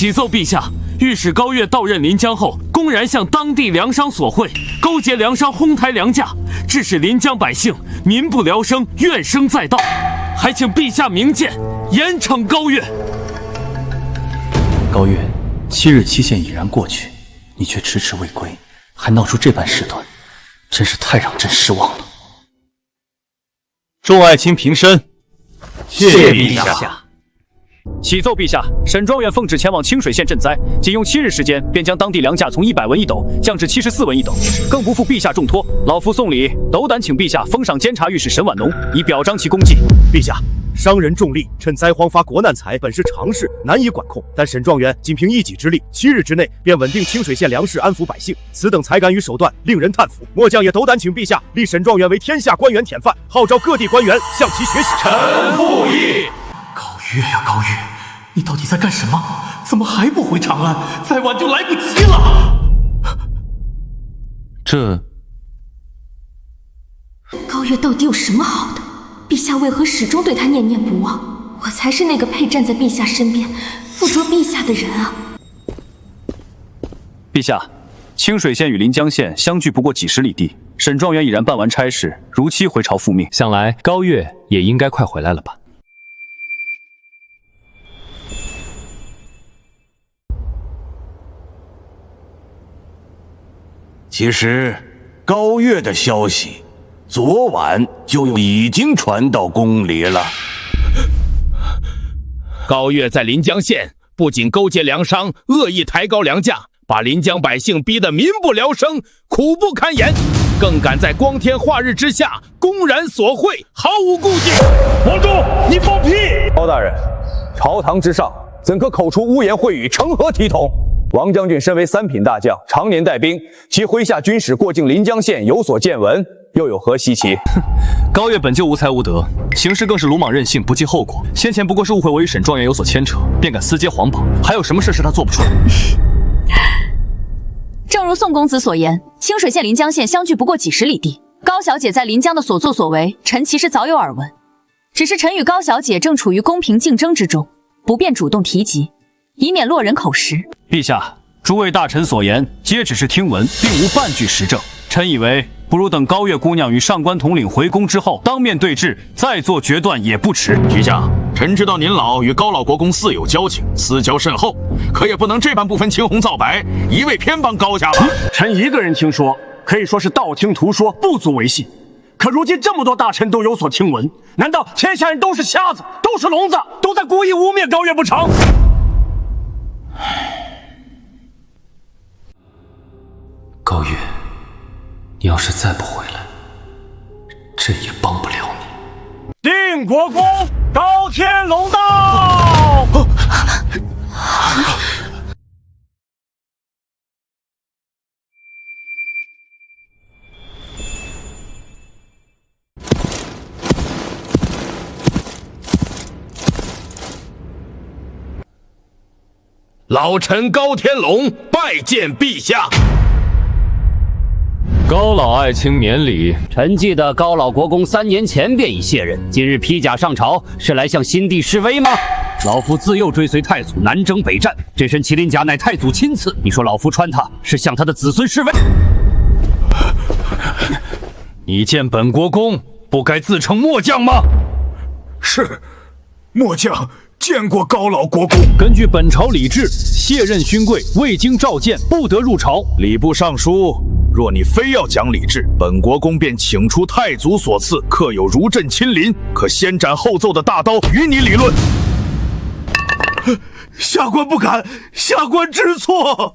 启奏陛下，御史高岳到任临江后，公然向当地粮商索贿，勾结粮商哄抬粮价，致使临江百姓民不聊生，怨声载道，还请陛下明鉴，严惩高岳。高岳，7日期限已然过去，你却迟迟未归，还闹出这般事端，真是太让朕失望了。众爱卿平身。谢陛下。启奏陛下，沈庄远奉旨前往清水县赈灾，仅用7日时间，便将当地粮价从100文一斗降至74文一斗，更不负陛下重托。老夫送礼，斗胆请陛下封赏监察御史沈婉农，以表彰其功绩。陛下，商人重利，趁灾荒发国难财，本是常事，难以管控。但沈状元仅凭一己之力，7日之内便稳定清水县粮食，安抚百姓，此等才干与手段，令人叹服。末将也斗胆请陛下立沈状元为天下官员典范，号召各地官员向其学习。臣附议。高岳呀，高岳，你到底在干什么？怎么还不回长安？再晚就来不及了。高岳到底有什么好的？陛下为何始终对他念念不忘？我才是那个配站在陛下身边、附着陛下的人啊！陛下，清水县与临江县相距不过几十里地，沈状元已然办完差事，如期回朝复命。想来高岳也应该快回来了吧？其实，高岳的消息，昨晚就已经传到宫里了。高岳在临江县不仅勾结粮商，恶意抬高粮价，把临江百姓逼得民不聊生，苦不堪言，更敢在光天化日之下公然索贿，毫无顾忌。王忠，你放屁！高大人，朝堂之上怎可口出污言秽语，成何体统？王将军身为3品大将，常年带兵，其麾下军使过境临江县有所见闻，又有何稀奇？高岳本就无才无德，行事更是鲁莽任性，不计后果。先前不过是误会我与沈状元有所牵扯，便敢私揭皇宝，还有什么事是他做不出？正如宋公子所言，清水县临江县相距不过几十里地，高小姐在临江的所作所为，臣其实早有耳闻。只是臣与高小姐正处于公平竞争之中，不便主动提及，以免落人口实。陛下，诸位大臣所言皆只是听闻，并无半句实证。臣以为，不如等高岳姑娘与上官统领回宫之后，当面对质，再做决断也不迟。陛下，臣知道您老与高老国公似有交情，私交甚厚，可也不能这般不分青红皂白，一味偏帮高家吧？臣一个人听说，可以说是道听途说，不足为信。可如今这么多大臣都有所听闻，难道天下人都是瞎子，都是聋子，都在故意污蔑高岳不成？高岳，你要是再不回来，朕也帮不了你。定国公高天龙到！老臣高天龙拜见陛下。高老爱卿免礼。臣记得高老国公3年前便已卸任，今日披甲上朝，是来向新帝示威吗？老夫自幼追随太祖南征北战，这身麒麟甲乃太祖亲赐，你说老夫穿它是向他的子孙示威？你见本国公不该自称末将吗？是，末将见过高老国公。根据本朝礼制，卸任勋贵未经召见，不得入朝。礼部尚书，若你非要讲理智，本国公便请出太祖所赐刻有如朕亲临，可先斩后奏的大刀，与你理论。下官不敢，下官知错。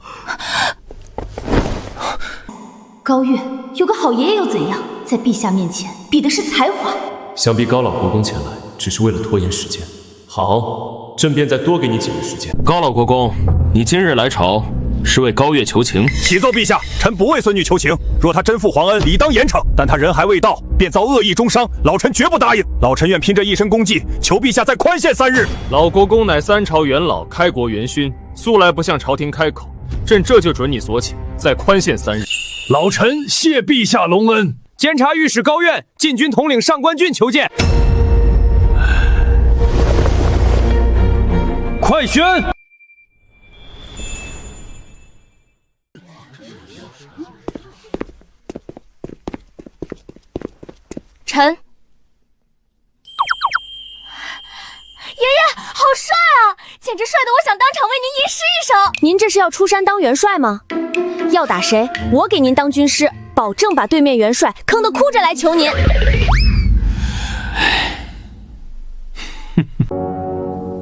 高岳有个好爷爷又怎样？在陛下面前比的是才华。想必高老国公前来，只是为了拖延时间。好，朕便再多给你几日时间。高老国公，你今日来朝，是为高岳求情？启奏陛下，臣不为孙女求情。若他真负皇恩，理当严惩。但他人还未到，便遭恶意中伤，老臣绝不答应。老臣愿拼这一身功绩，求陛下再宽限3日。老国公乃3朝元老，开国元勋，素来不向朝廷开口，朕这就准你所请，再宽限3日。老臣谢陛下隆恩。监察御史高苑，禁军统领上官俊求见。快宣！臣。爷爷，好帅啊！简直帅得我想当场为您吟诗一首。您这是要出山当元帅吗？要打谁，我给您当军师，保证把对面元帅坑得哭着来求您。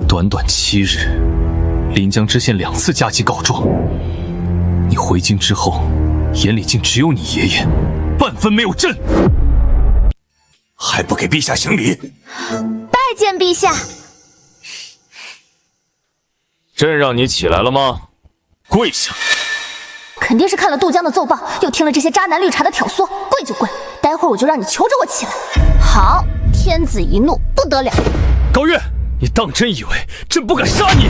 短短7日，临江知县2次加急告状，你回京之后，眼里竟只有你爷爷，半分没有朕，还不给陛下行礼？拜见陛下。朕让你起来了吗？跪下！肯定是看了杜江的奏报，又听了这些渣男绿茶的挑唆，跪就跪。待会儿我就让你求着我起来。好，天子一怒不得了。高月，你当真以为朕不敢杀你？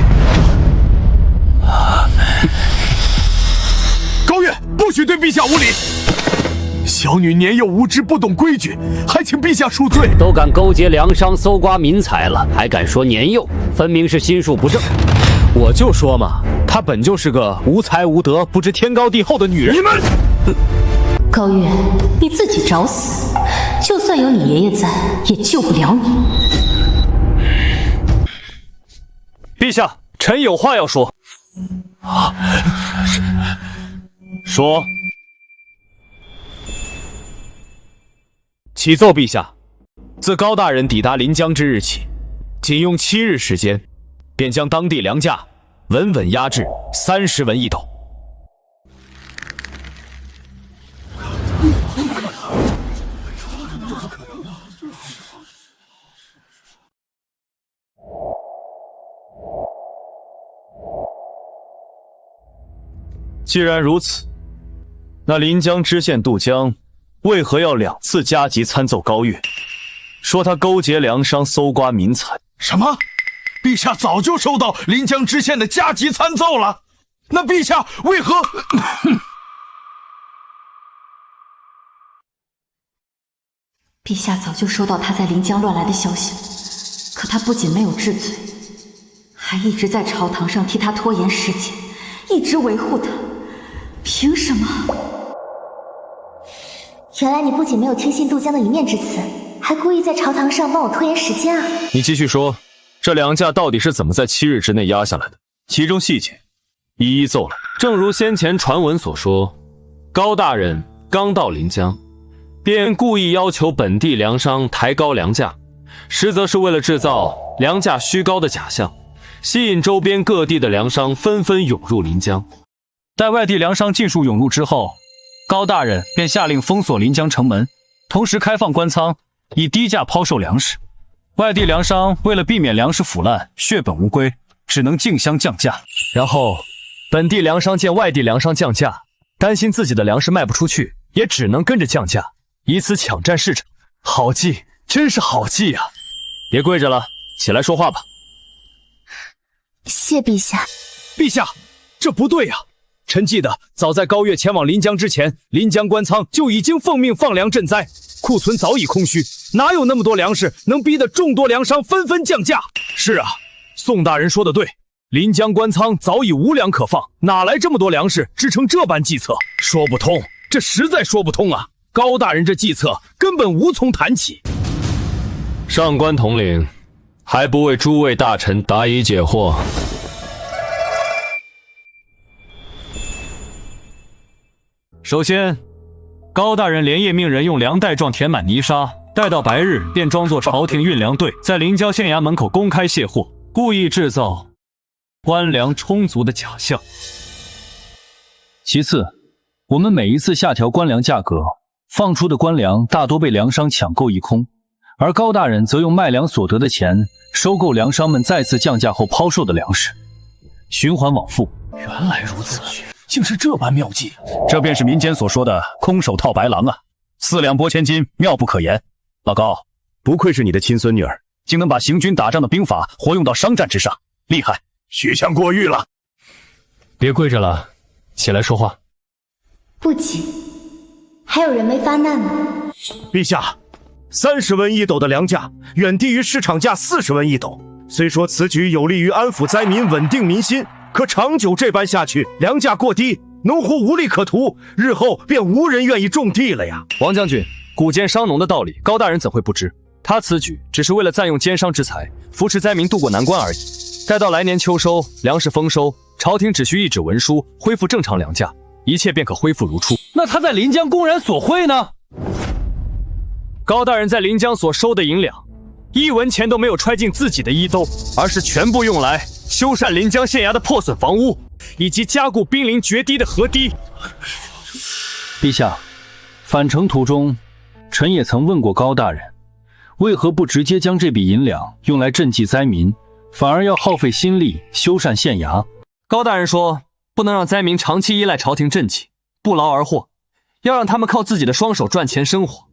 高月，不许对陛下无礼！小女年幼无知，不懂规矩，还请陛下恕罪。都敢勾结粮商，搜刮民财了，还敢说年幼，分明是心术不正。我就说嘛，她本就是个无才无德、不知天高地厚的女人。你们，高月，你自己找死！就算有你爷爷在，也救不了你。陛下，臣有话要说。说。启奏陛下，自高大人抵达临江之日起，仅用7日时间，便将当地粮价稳稳压制30文1斗。既然如此，那临江知县杜江为何要2次加急参奏高月，说他勾结粮商搜刮民财？什么？陛下早就收到临江知县的加急参奏了，那陛下为何？陛下早就收到他在临江乱来的消息了，可他不仅没有治罪，还一直在朝堂上替他拖延时间，一直维护他，凭什么？原来你不仅没有听信杜江的一面之词，还故意在朝堂上帮我拖延时间啊！你继续说，这粮价到底是怎么在7日之内压下来的？其中细节一一奏来。正如先前传闻所说，高大人刚到临江，便故意要求本地粮商抬高粮价，实则是为了制造粮价虚高的假象，吸引周边各地的粮商纷纷涌入临江。待外地粮商尽数涌入之后，高大人便下令封锁临江城门，同时开放官仓，以低价抛售粮食。外地粮商为了避免粮食腐烂、血本无归，只能竞相降价。然后，本地粮商见外地粮商降价，担心自己的粮食卖不出去，也只能跟着降价，以此抢占市场。好计，真是好计呀！别跪着了，起来说话吧。谢陛下。陛下，这不对呀！臣记得，早在高月前往临江之前，临江官仓就已经奉命放粮赈灾，库存早已空虚，哪有那么多粮食能逼得众多粮商纷纷降价？是啊，宋大人说的对，临江官仓早已无粮可放，哪来这么多粮食支撑这般计策？说不通，这实在说不通啊！高大人这计策根本无从谈起。上官统领，还不为诸位大臣答疑解惑？首先，高大人连夜命人用粮袋状填满泥沙，待到白日便装作朝廷运粮队，在临江县衙门口公开卸货，故意制造官粮充足的假象。其次，我们每一次下调官粮价格，放出的官粮大多被粮商抢购一空，而高大人则用卖粮所得的钱收购粮商们再次降价后抛售的粮食，循环往复。原来如此，竟是这般妙计。这便是民间所说的空手套白狼啊，4两拨千斤，妙不可言。老高，不愧是你的亲孙女儿，竟能把行军打仗的兵法活用到商战之上，厉害！许相过誉了。别跪着了，起来说话。不急，还有人没发难呢。陛下，30文1斗的粮价远低于市场价40文1斗。虽说此举有利于安抚灾民、稳定民心，可长久这般下去，粮价过低，农户无利可图，日后便无人愿意种地了呀。王将军，古奸商农的道理，高大人怎会不知？他此举只是为了暂用奸商之财，扶持灾民渡过难关而已。待到来年秋收，粮食丰收，朝廷只需一纸文书，恢复正常粮价，一切便可恢复如初。那他在临江公然索贿呢？高大人在临江所收的银两，1文钱都没有揣进自己的衣兜，而是全部用来修缮临江县衙的破损房屋，以及加固濒临决堤的河堤。陛下，返程途中，臣也曾问过高大人，为何不直接将这笔银两用来赈济灾民，反而要耗费心力修缮县衙？高大人说，不能让灾民长期依赖朝廷赈济，不劳而获，要让他们靠自己的双手赚钱生活，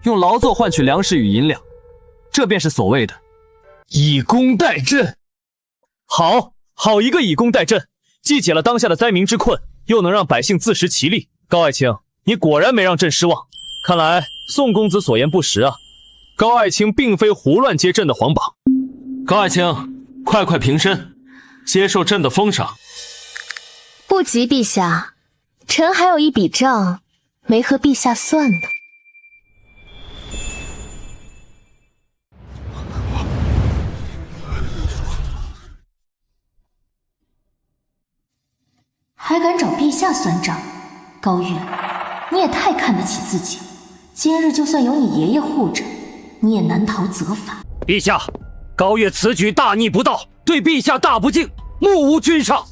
用劳作换取粮食与银两，这便是所谓的以工代赈。好一个以工代赈，既解了当下的灾民之困，又能让百姓自食其力。高爱卿，你果然没让朕失望，看来宋公子所言不实啊。高爱卿并非胡乱接朕的皇榜。高爱卿，快平身，接受朕的封赏。不急，陛下，臣还有一笔账没和陛下算呢。还敢找陛下算账？高月，你也太看得起自己了。今日就算有你爷爷护着，你也难逃责罚。陛下，高月此举大逆不道，对陛下大不敬，目无君上，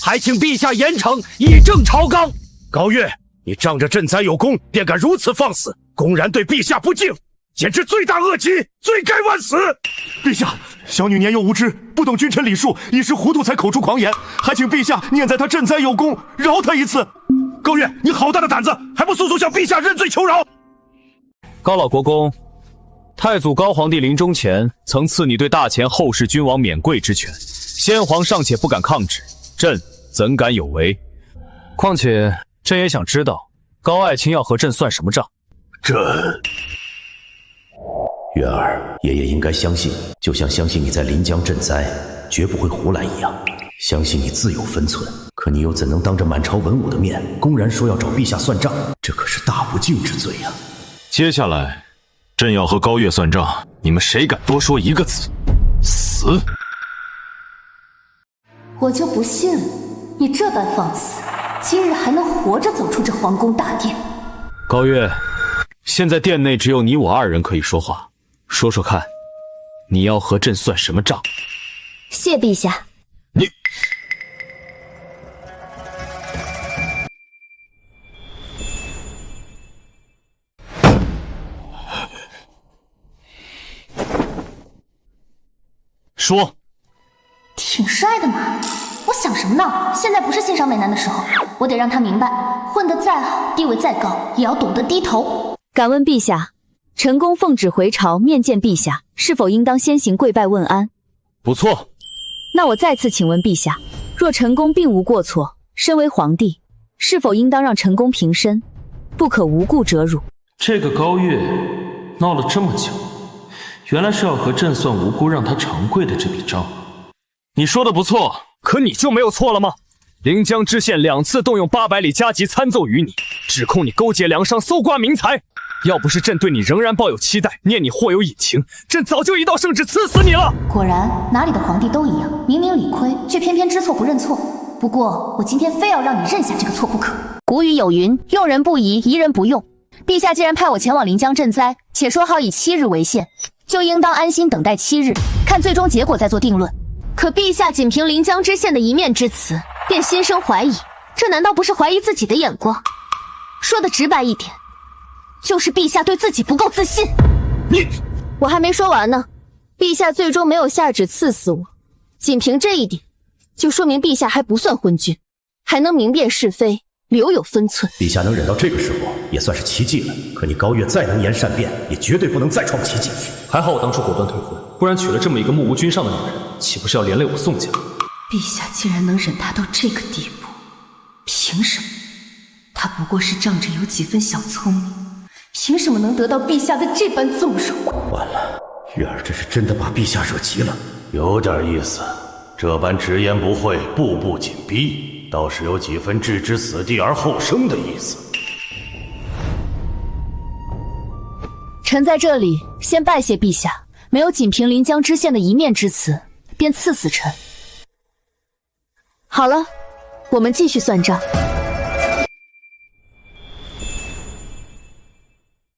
还请陛下严惩，以正朝纲。高月，你仗着赈灾有功，便敢如此放肆，公然对陛下不敬，简直罪大恶极，罪该万死！陛下，小女年幼无知，不懂君臣礼数，一时糊涂才口出狂言，还请陛下念在她赈灾有功，饶她一次。高月，你好大的胆子，还不速速向陛下认罪求饶！高老国公，太祖高皇帝临终前曾赐你对大前后世君王免贵之权，先皇尚且不敢抗旨，朕怎敢有违？况且朕也想知道，高爱卿要和朕算什么账？月儿，爷爷应该相信你，就像相信你在临江赈灾绝不会胡来一样，相信你自有分寸。可你又怎能当着满朝文武的面公然说要找陛下算账？这可是大不敬之罪呀！接下来，朕要和高月算账，你们谁敢多说一个字，死！我就不信了，你这般放肆，今日还能活着走出这皇宫大殿？高月，现在殿内只有你我2人可以说话，说说看，你要和朕算什么账？谢陛下。你说，挺帅的嘛！我想什么呢？现在不是欣赏美男的时候，我得让他明白，混得再好，地位再高，也要懂得低头。敢问陛下，臣公奉旨回朝面见陛下，是否应当先行跪拜问安？不错。那我再次请问陛下，若臣公并无过错，身为皇帝，是否应当让臣公平身，不可无故折辱？这个高月闹了这么久，原来是要和朕算无辜让他长跪的这笔账。你说的不错，可你就没有错了吗？临江知县2次动用800里加急参奏于你，指控你勾结粮商搜刮民财。要不是朕对你仍然抱有期待，念你或有隐情，朕早就一道圣旨赐死你了。果然，哪里的皇帝都一样，明明理亏，却偏偏知错不认错。不过，我今天非要让你认下这个错不可。古语有云，用人不疑，疑人不用。陛下既然派我前往临江赈灾，且说好以7日为限，就应当安心等待7日，看最终结果再做定论。可陛下仅凭临江知县的一面之词，便心生怀疑，这难道不是怀疑自己的眼光？说的直白一点，就是陛下对自己不够自信。我还没说完呢，陛下最终没有下旨赐死我，仅凭这一点，就说明陛下还不算昏君，还能明辨是非，留有分寸。陛下能忍到这个时候，也算是奇迹了。可你高月再能言善辩，也绝对不能再创奇迹。还好我当初果断退婚，不然娶了这么一个目无君上的女人，岂不是要连累我宋家？陛下竟然能忍他到这个地步，凭什么？他不过是仗着有几分小聪明，凭什么能得到陛下的这般纵容？完了，月儿这是真的把陛下惹急了。有点意思，这般直言不讳，步步紧逼，倒是有几分置之死地而后生的意思。臣在这里先拜谢陛下，没有仅凭临江知县的一面之词，便赐死臣。好了，我们继续算账。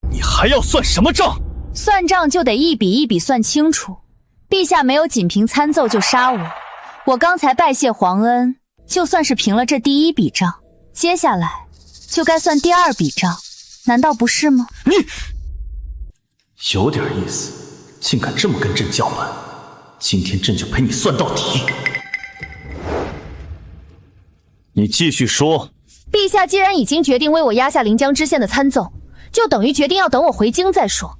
你还要算什么账？算账就得一笔一笔算清楚。陛下没有仅凭参奏就杀我，我刚才拜谢皇恩，就算是平了这第一笔账，接下来就该算第二笔账，难道不是吗？你有点意思，竟敢这么跟朕叫板，今天朕就陪你算到底。你继续说。陛下既然已经决定为我压下临江知县的参奏，就等于决定要等我回京再说。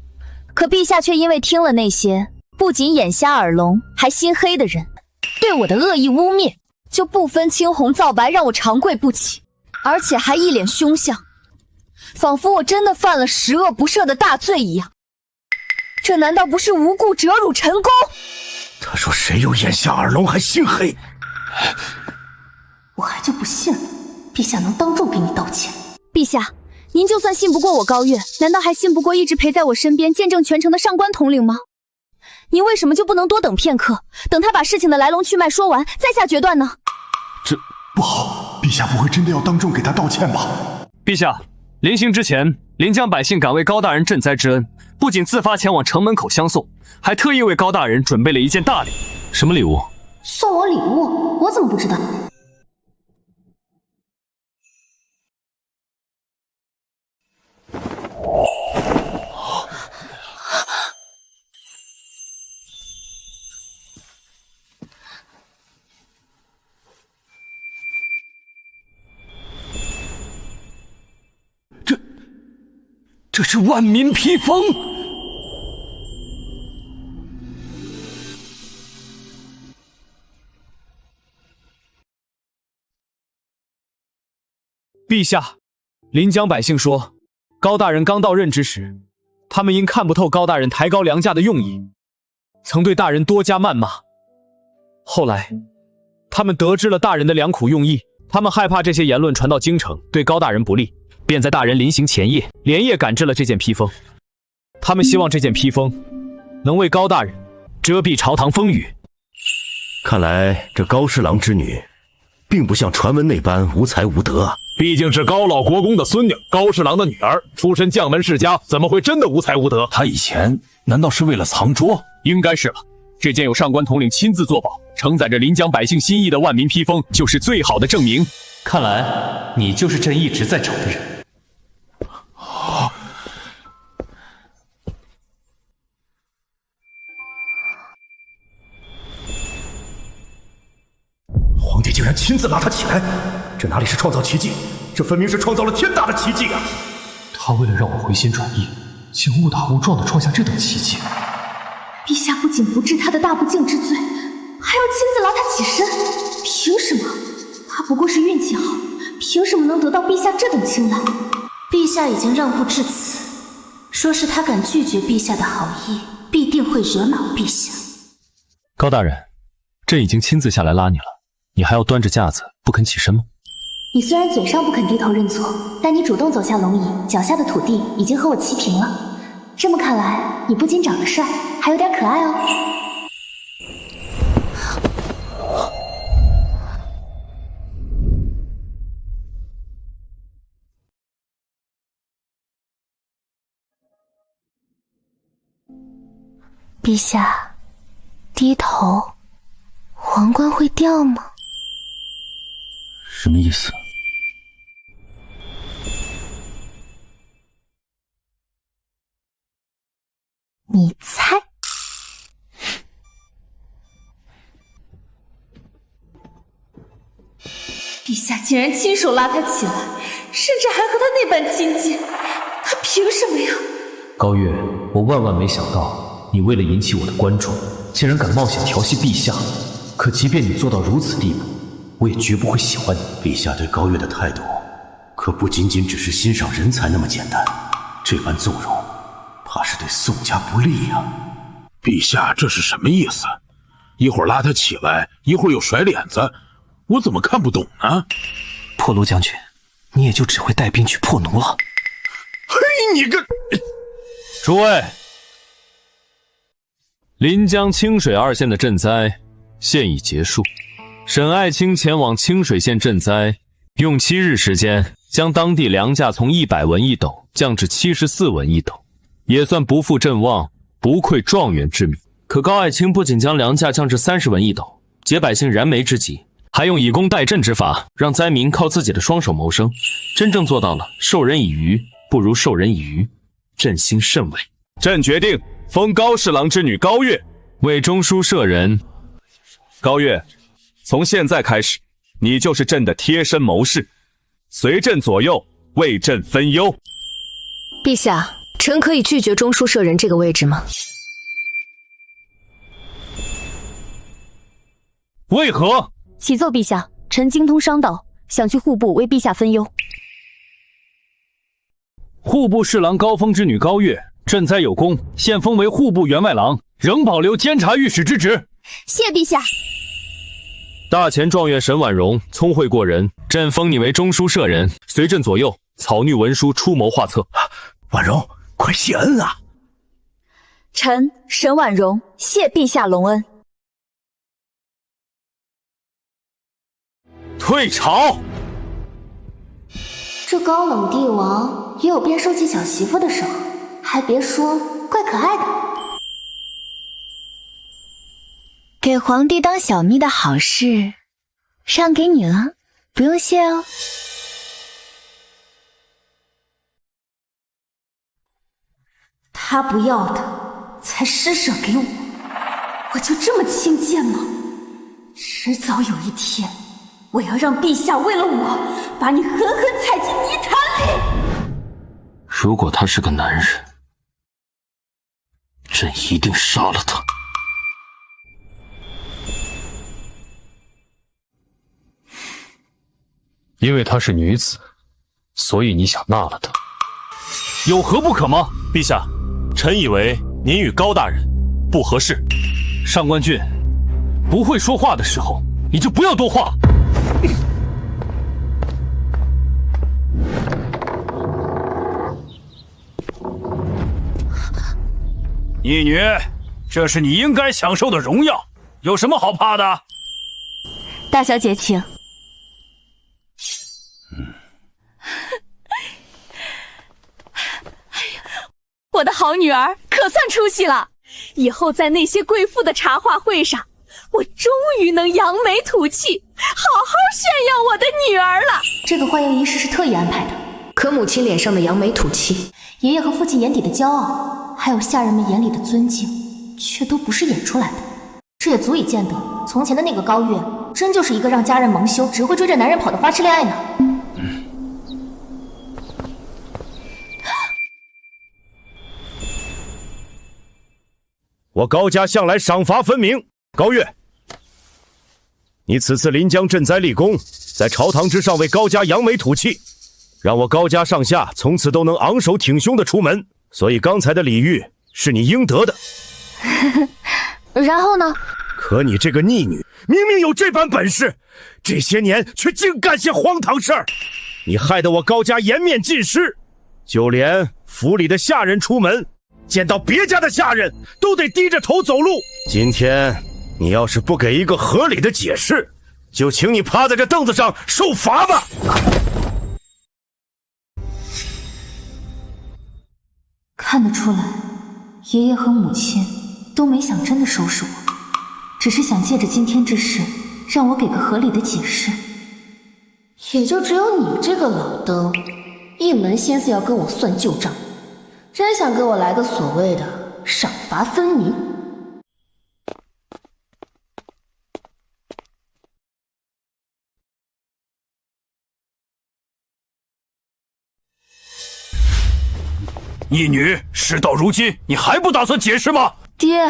可陛下却因为听了那些不仅眼瞎耳聋还心黑的人对我的恶意污蔑，就不分青红皂白让我长跪不起，而且还一脸凶相，仿佛我真的犯了十恶不赦的大罪一样。这难道不是无故折辱陈宫？他说谁有眼瞎耳聋还心黑？我还就不信了，陛下能当众给你道歉。陛下，您就算信不过我高月，难道还信不过一直陪在我身边见证全程的上官统领吗？您为什么就不能多等片刻，等他把事情的来龙去脉说完再下决断呢？这不好，陛下不会真的要当众给他道歉吧？陛下，临行之前，临江百姓感为高大人赈灾之恩，不仅自发前往城门口相送，还特意为高大人准备了一件大礼。什么礼物？送我礼物？我怎么不知道？这是万民披风。陛下，临江百姓说，高大人刚到任之时，他们因看不透高大人抬高粮价的用意，曾对大人多加谩骂。后来，他们得知了大人的良苦用意，他们害怕这些言论传到京城，对高大人不利，便在大人临行前夜连夜赶制了这件披风。他们希望这件披风能为高大人遮蔽朝堂风雨。看来这高侍郎之女并不像传闻那般无才无德啊。毕竟是高老国公的孙女，高侍郎的女儿，出身将门世家，怎么会真的无才无德？他以前难道是为了藏拙？应该是吧。这件有上官统领亲自作保，承载着临江百姓心意的万民披风，就是最好的证明。看来你就是朕一直在找的人。皇帝竟然亲自拉他起来，这哪里是创造奇迹，这分明是创造了天大的奇迹啊！他为了让我回心转意，竟误打误撞地创下这等奇迹。陛下不仅不治他的大不敬之罪，还要亲自拉他起身，凭什么？他不过是运气好，凭什么能得到陛下这等青睐？陛下已经让步至此，说是他敢拒绝陛下的好意，必定会惹恼陛下。高大人，朕已经亲自下来拉你了，你还要端着架子不肯起身吗？你虽然嘴上不肯低头认错，但你主动走下龙椅，脚下的土地已经和我齐平了。这么看来，你不仅长得帅，还有点可爱哦。陛下，低头，皇冠会掉吗？什么意思？你猜？陛下竟然亲手拉他起来，甚至还和他那般亲近，他凭什么呀？高月，我万万没想到，你为了引起我的关注，竟然敢冒险调戏陛下。可即便你做到如此地步，我也绝不会喜欢你。陛下对高月的态度，可不仅仅只是欣赏人才那么简单，这般纵容，怕是对宋家不利呀。陛下这是什么意思？一会儿拉他起来，一会儿又甩脸子，我怎么看不懂呢？破卢将军，你也就只会带兵去破奴了。嘿，你个！诸位，临江清水2县的赈灾现已结束。沈爱卿前往清水县赈灾，用7日时间将当地粮价从100文1斗降至74文1斗，也算不负阵望，不愧状元之名。可高爱卿不仅将粮价降至30文1斗，解百姓燃眉之急，还用以工代赈之法，让灾民靠自己的双手谋生，真正做到了授人以鱼不如授人以渔，朕心甚慰。朕决定封高侍郎之女高月为中书舍人。高月，从现在开始，你就是朕的贴身谋士，随朕左右，为朕分忧。陛下，臣可以拒绝中书舍人这个位置吗？为何？启奏陛下，臣精通商道，想去户部为陛下分忧。户部侍郎高峰之女高月赈灾有功，现封为户部员外郎，仍保留监察御史之职。谢陛下。大前状元沈婉容聪慧过人，朕封你为中书舍人，随朕左右草拟文书，出谋划策。婉容，快谢恩啊！臣沈婉容谢陛下隆恩。退朝。这高冷帝王也有变收起小媳妇的时候，还别说，怪可爱的。给皇帝当小蜜的好事，让给你了，不用谢哦。他不要的，才施舍给我，我就这么轻贱吗？迟早有一天，我要让陛下为了我，把你狠狠踩进泥潭里。如果他是个男人，朕一定杀了他。因为她是女子，所以你想纳了她，有何不可吗？陛下，臣以为您与高大人不合适。上官俊，不会说话的时候，你就不要多话。义女，这是你应该享受的荣耀，有什么好怕的？大小姐请。我的好女儿可算出息了，以后在那些贵妇的茶话会上，我终于能扬眉吐气，好好炫耀我的女儿了。这个欢迎仪式是特意安排的，可母亲脸上的扬眉吐气，爷爷和父亲眼底的骄傲，还有下人们眼里的尊敬，却都不是演出来的。这也足以见得，从前的那个高月，真就是一个让家人蒙羞，只会追着男人跑的花痴恋爱呢。我高家向来赏罚分明。高月，你此次临江赈灾立功，在朝堂之上为高家扬眉吐气，让我高家上下从此都能昂首挺胸的出门。所以刚才的礼遇是你应得的。然后呢？可你这个逆女，明明有这般本事，这些年却净干些荒唐事儿。你害得我高家颜面尽失，就连府里的下人出门见到别家的下人都得低着头走路。今天你要是不给一个合理的解释，就请你趴在这凳子上受罚吧。看得出来，爷爷和母亲都没想真的收拾我，只是想借着今天之事让我给个合理的解释。也就只有你这个老登，一门心思要跟我算旧账，真想给我来个所谓的赏罚分明。义女，事到如今，你还不打算解释吗？爹，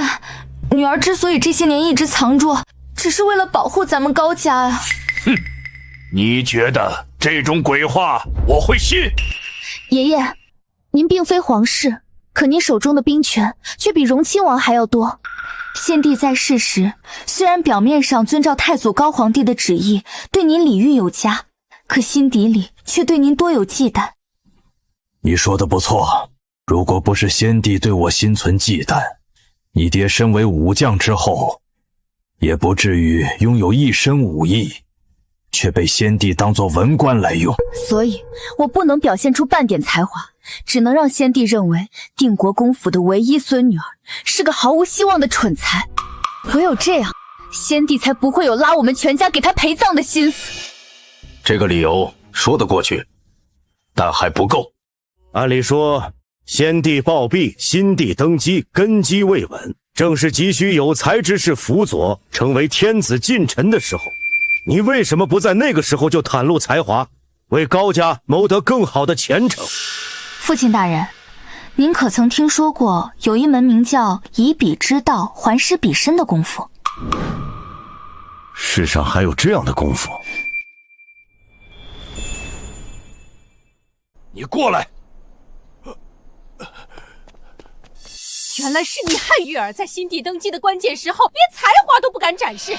女儿之所以这些年一直藏住，只是为了保护咱们高家呀。哼，你觉得这种鬼话我会信？爷爷，您并非皇室，可您手中的兵权却比荣亲王还要多。先帝在世时，虽然表面上遵照太祖高皇帝的旨意，对您礼遇有加，可心底里却对您多有忌惮。你说的不错，如果不是先帝对我心存忌惮，你爹身为武将之后，也不至于拥有一身武艺，却被先帝当作文官来用。所以我不能表现出半点才华，只能让先帝认为定国公府的唯一孙女儿是个毫无希望的蠢材。唯有这样，先帝才不会有拉我们全家给他陪葬的心思。这个理由说得过去，但还不够。按理说，先帝暴毙，新帝登基，根基未稳，正是急需有才之士辅佐，成为天子近臣的时候。你为什么不在那个时候就袒露才华，为高家谋得更好的前程？父亲大人，您可曾听说过有一门名叫以彼之道还施彼身的功夫？世上还有这样的功夫？你过来！原来是你害玉儿在新帝登基的关键时候，连才华都不敢展示。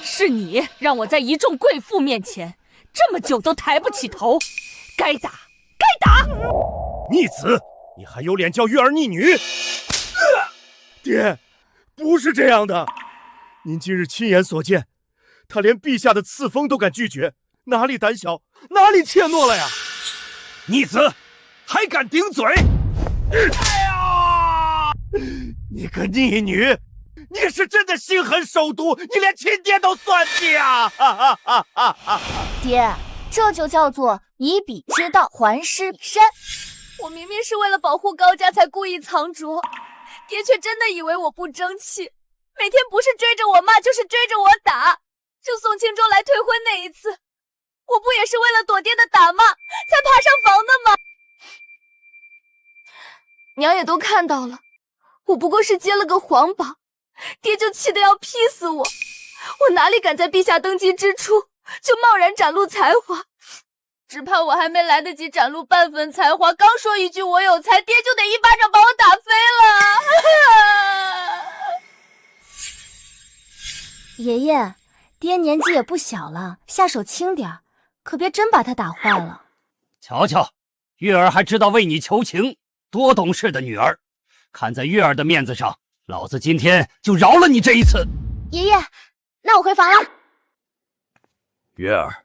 是你让我在一众贵妇面前这么久都抬不起头，该打，该打！逆子，你还有脸叫玉儿逆女？爹，不是这样的。您今日亲眼所见，他连陛下的赐封都敢拒绝，哪里胆小，哪里怯懦了呀？逆子，还敢顶嘴！哎呀，你个逆女，你是真的心狠手毒，你连亲爹都算计啊！爹，这就叫做以彼之道还施彼身。我明明是为了保护高家才故意藏拙，爹却真的以为我不争气，每天不是追着我骂，就是追着我打。就宋庆州来退婚那一次，我不也是为了躲爹的打骂才爬上房的吗？娘也都看到了，我不过是接了个皇榜，爹就气得要劈死我。我哪里敢在陛下登基之初就贸然展露才华，只怕我还没来得及展露半分才华，刚说一句我有才，爹就得一巴掌把我打飞了。爷爷，爹年纪也不小了，下手轻点，可别真把他打坏了。瞧瞧，月儿还知道为你求情，多懂事的女儿！看在月儿的面子上，老子今天就饶了你这一次。爷爷，那我回房了。月儿，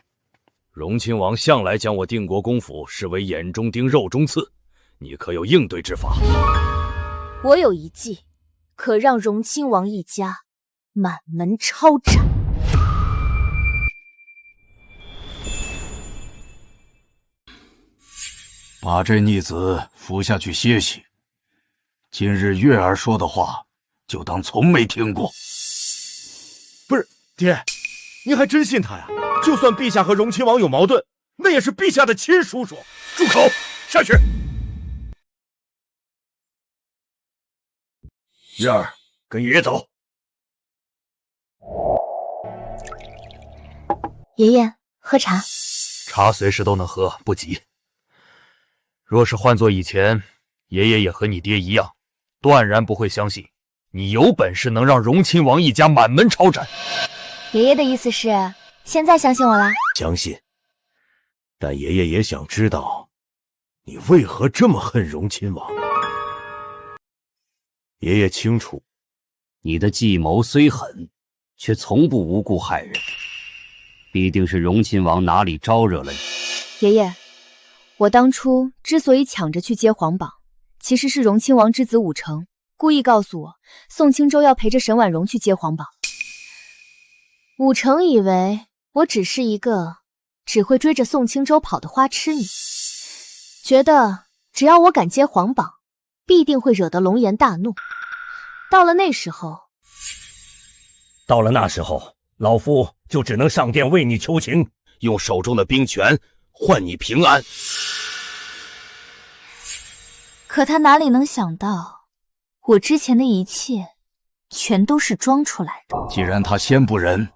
荣亲王向来将我定国公府视为眼中钉、肉中刺，你可有应对之法？我有一计，可让荣亲王一家满门抄斩。把这逆子扶下去歇息。今日月儿说的话，就当从没听过。不是，爹，您还真信他呀？就算陛下和荣亲王有矛盾，那也是陛下的亲叔叔。住口！下去。月儿，跟爷爷走。爷爷，喝茶。茶随时都能喝，不急。若是换做以前，爷爷也和你爹一样，断然不会相信你有本事能让荣亲王一家满门抄斩。爷爷的意思是，现在相信我啦？相信，但爷爷也想知道，你为何这么恨荣亲王？爷爷清楚，你的计谋虽狠，却从不无故害人，必定是荣亲王哪里招惹了你。爷爷，我当初之所以抢着去接皇榜，其实是荣亲王之子武成故意告诉我，宋清州要陪着沈婉容去接皇榜。武成以为我只是一个只会追着宋清州跑的花痴女，觉得只要我敢接皇榜，必定会惹得龙颜大怒。到了那时候，老夫就只能上殿为你求情，用手中的兵权换你平安。可他哪里能想到，我之前的一切全都是装出来的。既然他先不仁，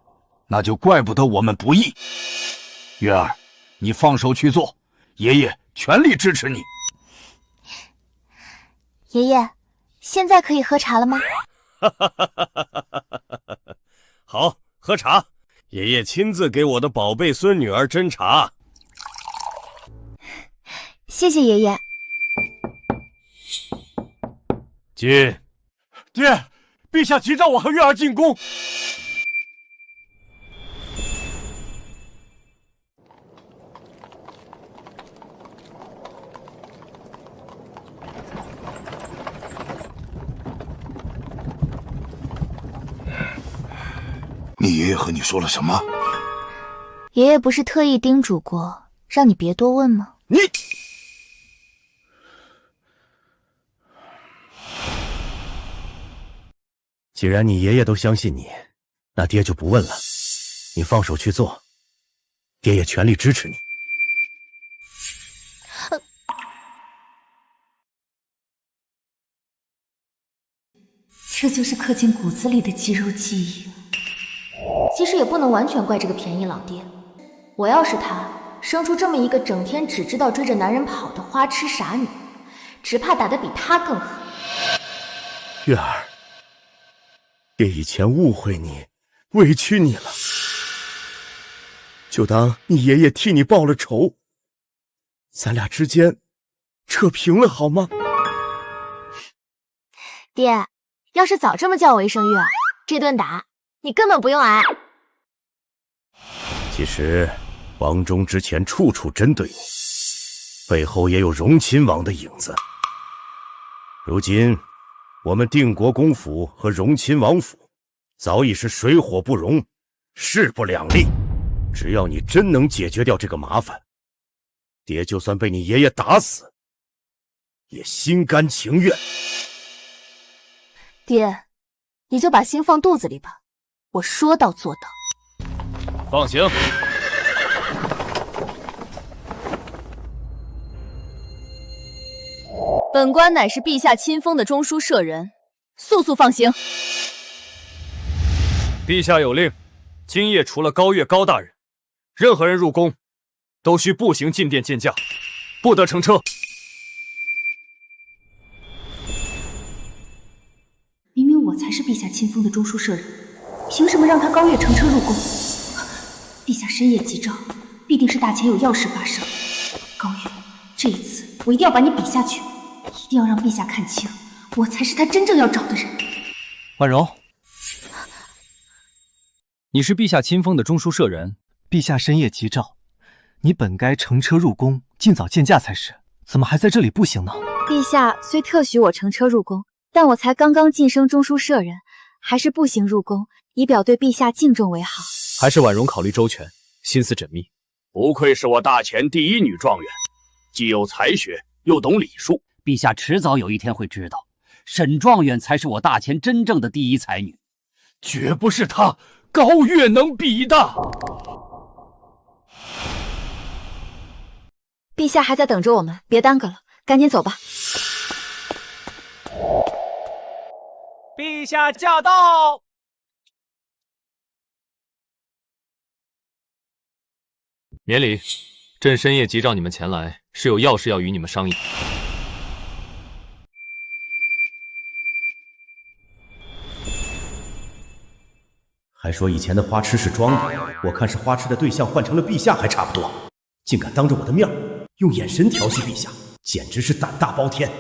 那就怪不得我们不义。月儿，你放手去做，爷爷全力支持你。爷爷，现在可以喝茶了吗？好，喝茶。爷爷亲自给我的宝贝孙女儿斟茶。谢谢爷爷。进。爹，陛下急召我和月儿进宫。你爷爷和你说了什么？爷爷不是特意叮嘱过，让你别多问吗？你，既然你爷爷都相信你，那爹就不问了。你放手去做，爹也全力支持你。这就是刻进骨子里的肌肉记忆。其实也不能完全怪这个便宜老爹，我要是他，生出这么一个整天只知道追着男人跑的花痴傻女，只怕打得比他更狠。月儿，爹以前误会你，委屈你了，就当你爷爷替你报了仇，咱俩之间扯平了好吗？爹，要是早这么叫我一声月儿，这顿打你根本不用挨。其实王忠之前处处针对你，背后也有荣亲王的影子。如今我们定国公府和荣亲王府早已是水火不容，势不两立。只要你真能解决掉这个麻烦，爹就算被你爷爷打死也心甘情愿。爹，你就把心放肚子里吧，我说到做到。放行。本官乃是陛下亲封的中书舍人，速速放行。陛下有令，今夜除了高月高大人，任何人入宫都需步行进殿见驾，不得乘车。明明我才是陛下亲封的中书舍人，凭什么让他高月乘车入宫？陛下深夜急召，必定是大前有要事发生。高月，这一次我一定要把你比下去，一定要让陛下看清，我才是他真正要找的人。婉容，你是陛下亲封的中书舍人，陛下深夜急召，你本该乘车入宫，尽早见驾才是，怎么还在这里步行呢？陛下虽特许我乘车入宫，但我才刚刚晋升中书舍人，还是步行入宫，以表对陛下敬重为好。还是婉容考虑周全，心思缜密。不愧是我大前第一女状元，既有才学，又懂礼数。陛下迟早有一天会知道，沈状元才是我大前真正的第一才女，绝不是她高月能比的。陛下还在等着我们，别耽搁了，赶紧走吧。陛下驾到！免礼，朕深夜急召你们前来，是有要事要与你们商议。还说以前的花痴是装的，我看是花痴的对象换成了陛下还差不多，竟敢当着我的面用眼神调戏陛下，简直是胆大包天。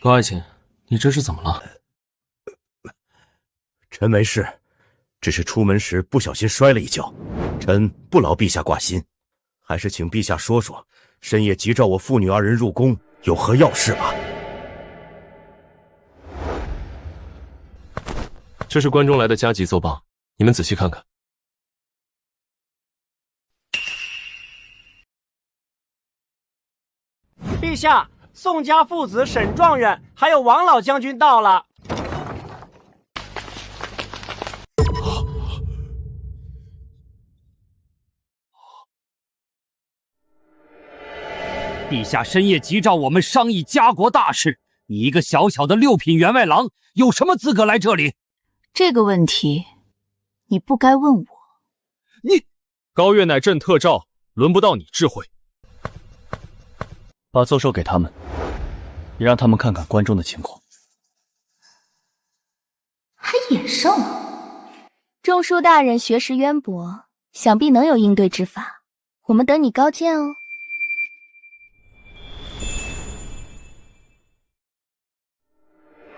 高爱卿，你这是怎么了？臣没事，只是出门时不小心摔了一跤，臣不劳陛下挂心，还是请陛下说说，深夜急召我父女二人入宫，有何要事吧？这是关中来的加急奏报，你们仔细看看。陛下，宋家父子沈状元还有王老将军到了。陛下深夜急召我们商议家国大事，你一个小小的6品员外郎，有什么资格来这里？这个问题，你不该问我。你高月乃朕特召，轮不到你智慧。把奏授给他们，也让他们看看关中的情况。还演上了？中书大人学识渊博，想必能有应对之法。我们等你高见哦。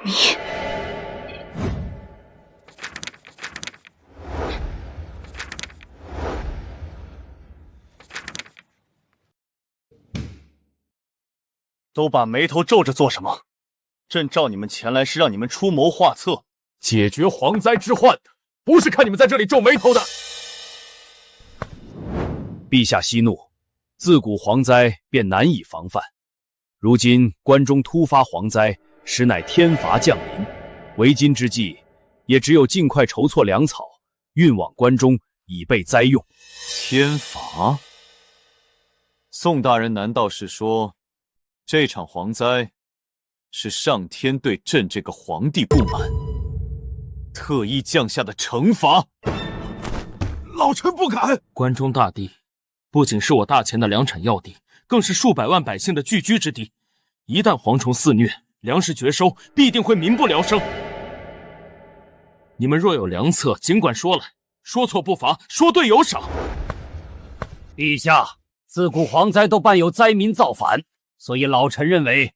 你都把眉头皱着做什么？朕召你们前来是让你们出谋划策，解决蝗灾之患的，不是看你们在这里皱眉头的。陛下息怒，自古蝗灾便难以防范，如今关中突发蝗灾，实乃天罚降临。为今之计，也只有尽快筹措粮草，运往关中，以备灾用。天罚？宋大人难道是说，这场蝗灾是上天对朕这个皇帝不满，特意降下的惩罚？老臣不敢。关中大地不仅是我大钱的粮产要地，更是数百万百姓的聚居之地。一旦蝗虫肆虐，粮食绝收，必定会民不聊生。你们若有良策，尽管说来，说错不罚，说对有赏。陛下，自古蝗灾都伴有灾民造反，所以老臣认为，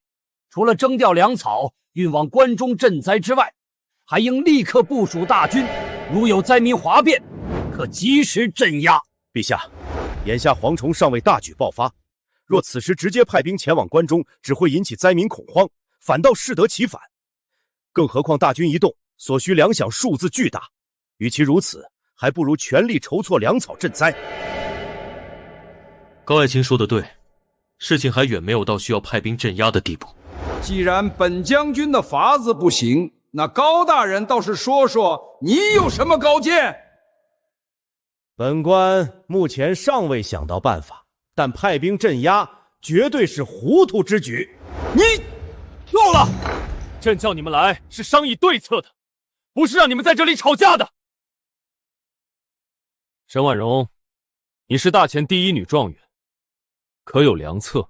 除了征调粮草运往关中赈灾之外，还应立刻部署大军，如有灾民哗变，可及时镇压。陛下，眼下蝗虫尚未大举爆发，若此时直接派兵前往关中，只会引起灾民恐慌，反倒适得其反。更何况大军一动，所需粮饷数字巨大，与其如此，还不如全力筹措粮草赈灾。高爱卿说的对，事情还远没有到需要派兵镇压的地步。既然本将军的法子不行，那高大人倒是说说你有什么高见？本官目前尚未想到办法，但派兵镇压绝对是糊涂之举。你够了！朕叫你们来是商议对策的，不是让你们在这里吵架的。沈婉容，你是大前第一女状元，可有良策？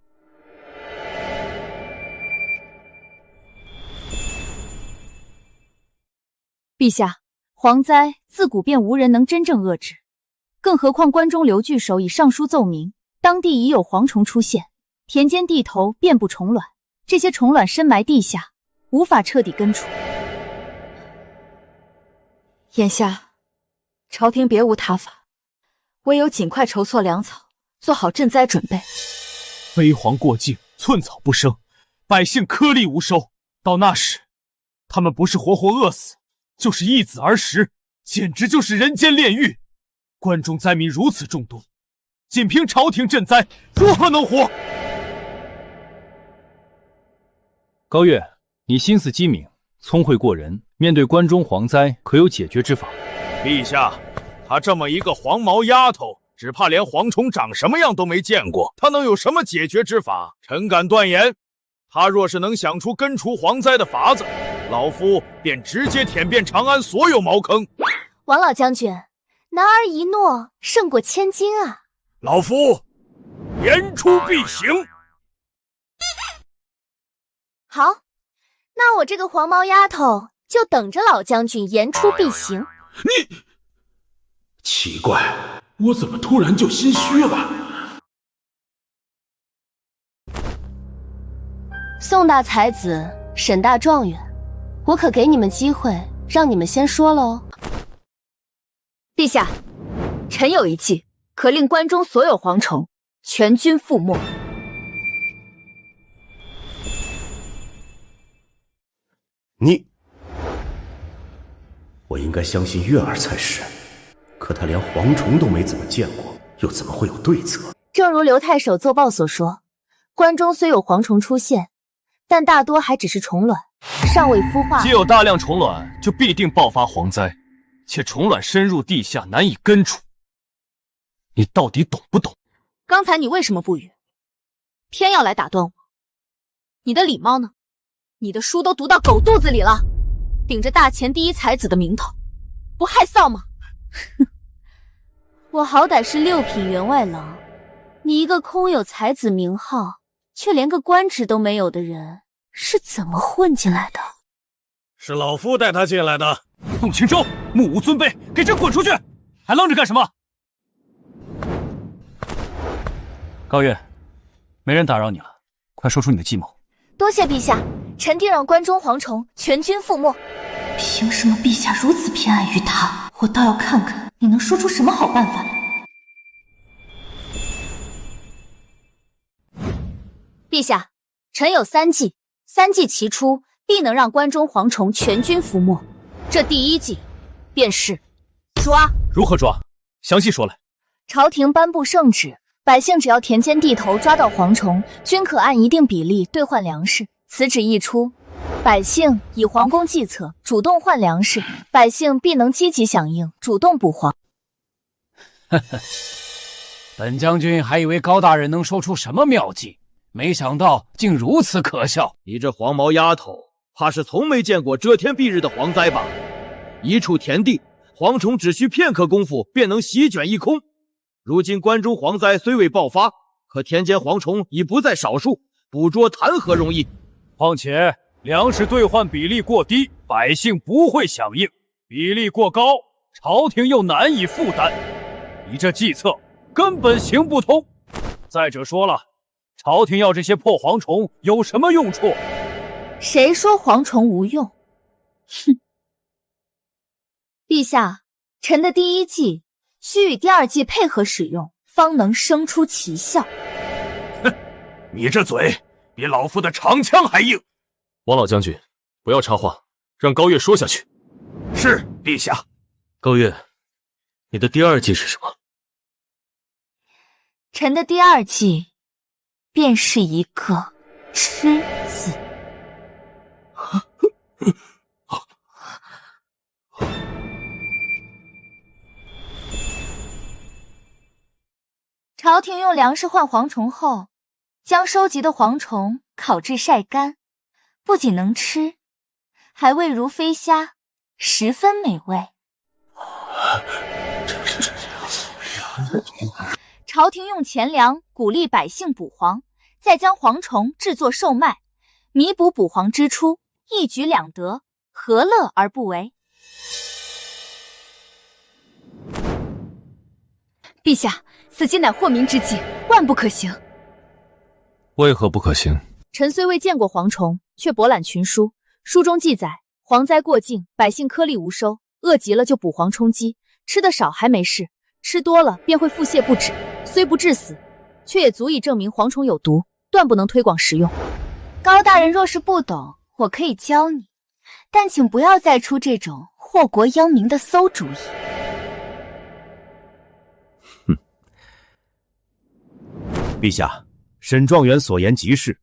陛下，蝗灾自古便无人能真正遏制，更何况关中刘据守已上书奏明，当地已有蝗虫出现，田间地头遍布虫卵，这些虫卵深埋地下，无法彻底根除。眼下，朝廷别无他法，唯有尽快筹措粮草，做好赈灾准备。飞蝗过境，寸草不生，百姓颗粒无收。到那时，他们不是活活饿死，就是一子而食，简直就是人间炼狱。关中灾民如此众多，仅凭朝廷赈灾，如何能活？高月，你心思机敏，聪慧过人，面对关中蝗灾，可有解决之法？陛下，她这么一个黄毛丫头，只怕连蝗虫长什么样都没见过，她能有什么解决之法？臣敢断言，她若是能想出根除蝗灾的法子，老夫便直接舔遍长安所有茅坑。王老将军，男儿一诺胜过千金啊！老夫言出必行。好，那我这个黄毛丫头就等着老将军言出必行。你奇怪，我怎么突然就心虚了？宋大才子，沈大状元，我可给你们机会，让你们先说了哦。陛下，臣有一计，可令关中所有蝗虫全军覆没。我应该相信月儿才是，可他连蝗虫都没怎么见过，又怎么会有对策？正如刘太守奏报所说，关中虽有蝗虫出现，但大多还只是虫卵，尚未孵化。既有大量虫卵，就必定爆发蝗灾，且虫卵深入地下，难以根除。你到底懂不懂？刚才你为什么不语，偏要来打断我？你的礼貌呢？你的书都读到狗肚子里了，顶着大前第一才子的名头，不害臊吗？我好歹是6品员外郎，你一个空有才子名号，却连个官职都没有的人，是怎么混进来的？是老夫带他进来的。宋青州，目无尊卑，给朕滚出去！还愣着干什么？高月，没人打扰你了，快说出你的计谋。多谢陛下，臣定让关中蝗虫全军覆没。凭什么陛下如此偏爱于他？我倒要看看你能说出什么好办法来。陛下，臣有3计，3计齐出，必能让关中蝗虫全军覆没。这第1计便是抓。如何抓？详细说来。朝廷颁布圣旨，百姓只要田间地头抓到蝗虫，均可按一定比例兑换粮食。此旨一出，百姓以皇宫计策，主动换粮食，百姓必能积极响应，主动捕蝗。本将军还以为高大人能说出什么妙计，没想到竟如此可笑。你这黄毛丫头，怕是从没见过遮天蔽日的蝗灾吧？一处田地，蝗虫只需片刻功夫便能席卷一空。如今关中蝗灾虽未爆发，可田间蝗虫已不在少数，捕捉谈何容易？况且粮食兑换比例过低，百姓不会响应；比例过高，朝廷又难以负担。你这计策根本行不通。再者说了，朝廷要这些破蝗虫有什么用处？谁说蝗虫无用？哼！陛下，臣的第1计需与第2计配合使用，方能生出奇效。哼！你这嘴比老夫的长枪还硬。王老将军，不要插话，让高月说下去。是，陛下。高月，你的第2计是什么？臣的第2计便是一个吃字。朝廷用粮食换蝗虫后，将收集的蝗虫烤制晒干，不仅能吃，还味如飞虾，十分美味。朝廷用钱粮鼓励百姓捕蝗，再将蝗虫制作售卖，弥补捕蝗支出，一举两得，何乐而不为？陛下，此计乃祸民之计，万不可行。为何不可行？臣虽未见过蝗虫，却博览群书，书中记载，蝗灾过境，百姓颗粒无收，饿极了就捕蝗充饥，吃得少还没事，吃多了便会腹泻不止，虽不致死，却也足以证明蝗虫有毒，断不能推广食用。高大人若是不懂，我可以教你，但请不要再出这种祸国殃民的馊主意。陛下，沈状元所言极是。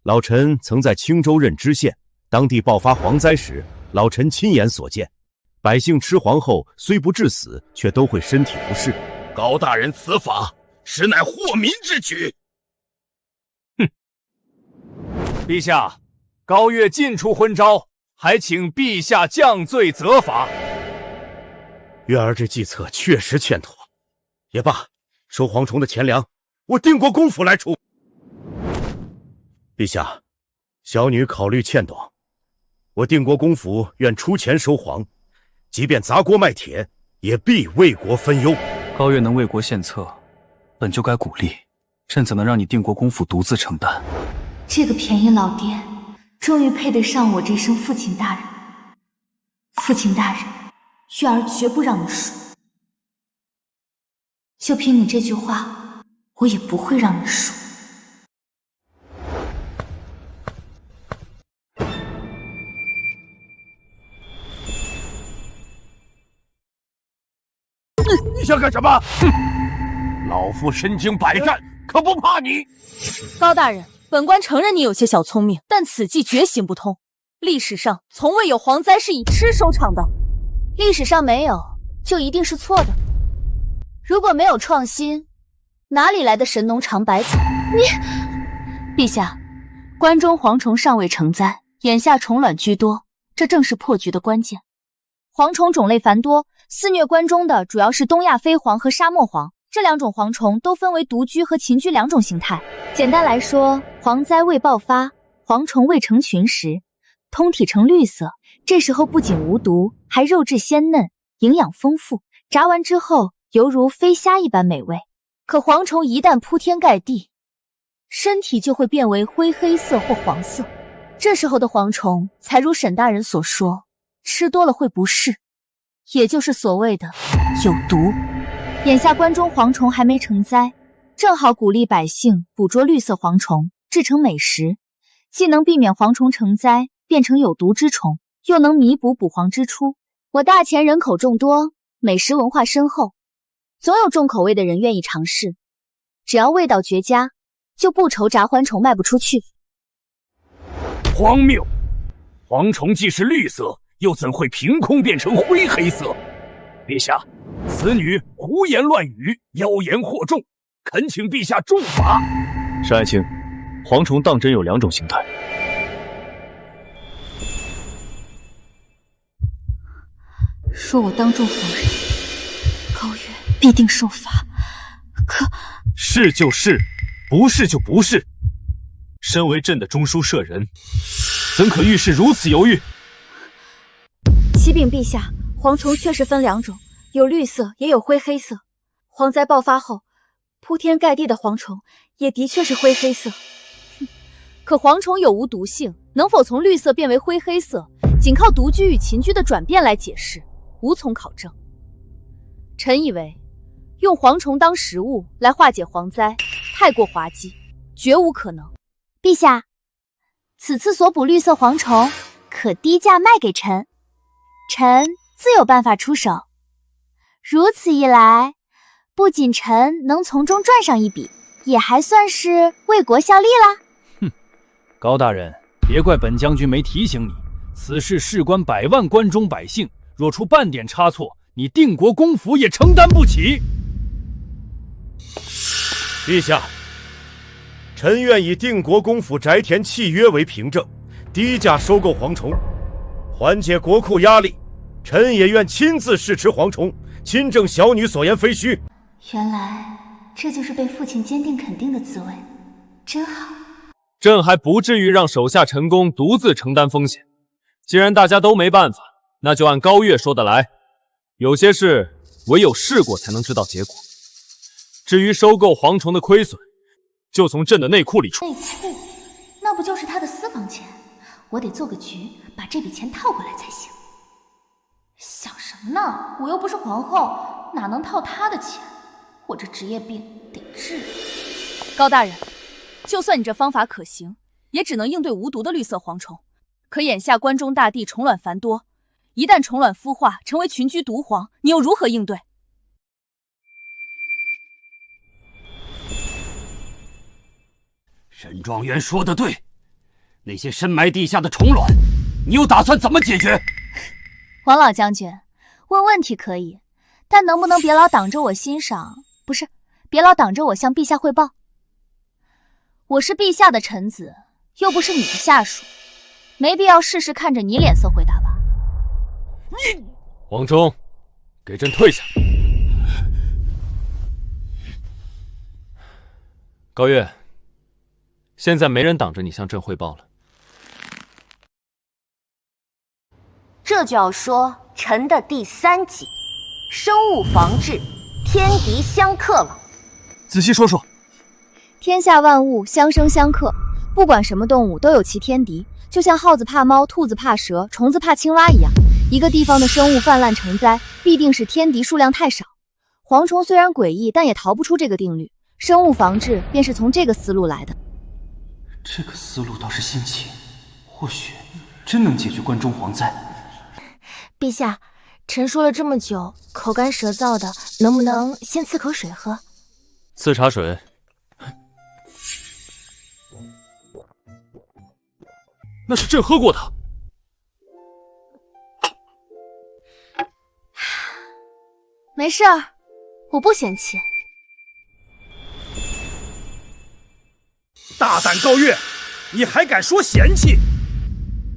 老臣曾在青州任知县，当地爆发蝗灾时，老臣亲眼所见，百姓吃蝗后虽不致死，却都会身体不适。高大人此法实乃祸民之举。哼！陛下，高月尽出昏招，还请陛下降罪责罚。月儿这计策确实欠妥，也罢，收蝗虫的钱粮我定国公府来出。陛下，小女考虑欠短，我定国公府愿出钱收蝗，即便砸锅卖铁，也必为国分忧。高月能为国献策，本就该鼓励，朕怎能让你定国公府独自承担？这个便宜老爹，终于配得上我这声父亲大人。父亲大人，月儿绝不让你输。就凭你这句话，我也不会让你输。你想干什么？哼！老夫身经百战，可不怕你。高大人，本官承认你有些小聪明，但此计绝行不通。历史上从未有蝗灾是以吃收场的。历史上没有，就一定是错的。如果没有创新，哪里来的神农尝百草？陛下，关中蝗虫尚未成灾，眼下虫卵居多，这正是破局的关键。蝗虫种类繁多，肆虐关中的主要是东亚飞蝗和沙漠蝗，这两种蝗虫都分为独居和群居两种形态。简单来说，蝗灾未爆发，蝗虫未成群时，通体呈绿色，这时候不仅无毒，还肉质鲜嫩，营养丰富，炸完之后犹如飞虾一般美味。可蝗虫一旦铺天盖地，身体就会变为灰黑色或黄色。这时候的蝗虫才如沈大人所说，吃多了会不适，也就是所谓的有毒。眼下关中蝗虫还没成灾，正好鼓励百姓捕捉绿色蝗虫制成美食，既能避免蝗虫成灾变成有毒之虫，又能弥补捕蝗之出。我大前人口众多，美食文化深厚，总有重口味的人愿意尝试，只要味道绝佳，就不愁炸蝗虫卖不出去。荒谬！蝗虫既是绿色，又怎会凭空变成灰黑色？陛下，此女胡言乱语，妖言惑众，恳请陛下重罚。沈爱卿，蝗虫当真有2种形态。若我当众否认，高月必定受罚。可是就是，不是就不是。身为朕的中书舍人，怎可遇事如此犹豫？启禀陛下，蝗虫确实分2种，有绿色也有灰黑色。蝗灾爆发后，铺天盖地的蝗虫也的确是灰黑色。可蝗虫有无毒性，能否从绿色变为灰黑色，仅靠独居与群居的转变来解释，无从考证。臣以为，用蝗虫当食物来化解蝗灾，太过滑稽，绝无可能。陛下，此次所捕绿色蝗虫，可低价卖给臣，臣自有办法出手。如此一来，不仅臣能从中赚上一笔，也还算是为国效力啦。高大人，别怪本将军没提醒你，此事事关100万关中百姓，若出半点差错，你定国公府也承担不起。陛下，臣愿以定国公府宅田契约为凭证，低价收购蝗虫，缓解国库压力。臣也愿亲自试吃蝗虫，亲证小女所言非虚。原来这就是被父亲坚定肯定的滋味，真好。朕还不至于让手下臣工独自承担风险。既然大家都没办法，那就按高月说的来。有些事唯有试过才能知道结果。至于收购蝗虫的亏损，就从朕的内库里出。内库？那不就是他的私房钱？我得做个局，把这笔钱套过来才行。想什么呢？我又不是皇后，哪能套他的钱？我这职业病得治。高大人，就算你这方法可行，也只能应对无毒的绿色蝗虫。可眼下关中大地虫卵繁多，一旦虫卵孵化成为群居毒蝗，你又如何应对？沈状元说得对，那些深埋地下的虫卵，你又打算怎么解决？王老将军，问问题可以，但能不能别老挡着我欣赏？不是，别老挡着我向陛下汇报。我是陛下的臣子，又不是你的下属，没必要事事看着你脸色回答吧。你，黄忠，给朕退下。高月，现在没人挡着你向朕汇报了。这就要说臣的第3计，生物防治，天敌相克了。仔细说说。天下万物相生相克，不管什么动物都有其天敌，就像耗子怕猫，兔子怕蛇，虫子怕青蛙一样。一个地方的生物泛滥成灾，必定是天敌数量太少。蝗虫虽然诡异，但也逃不出这个定律。生物防治便是从这个思路来的。这个思路倒是新奇，或许真能解决关中蝗灾。陛下，臣说了这么久，口干舌燥的，能不能先赐口水喝？赐茶水。那是朕喝过的。没事儿，我不嫌弃。大胆高月，你还敢说嫌弃？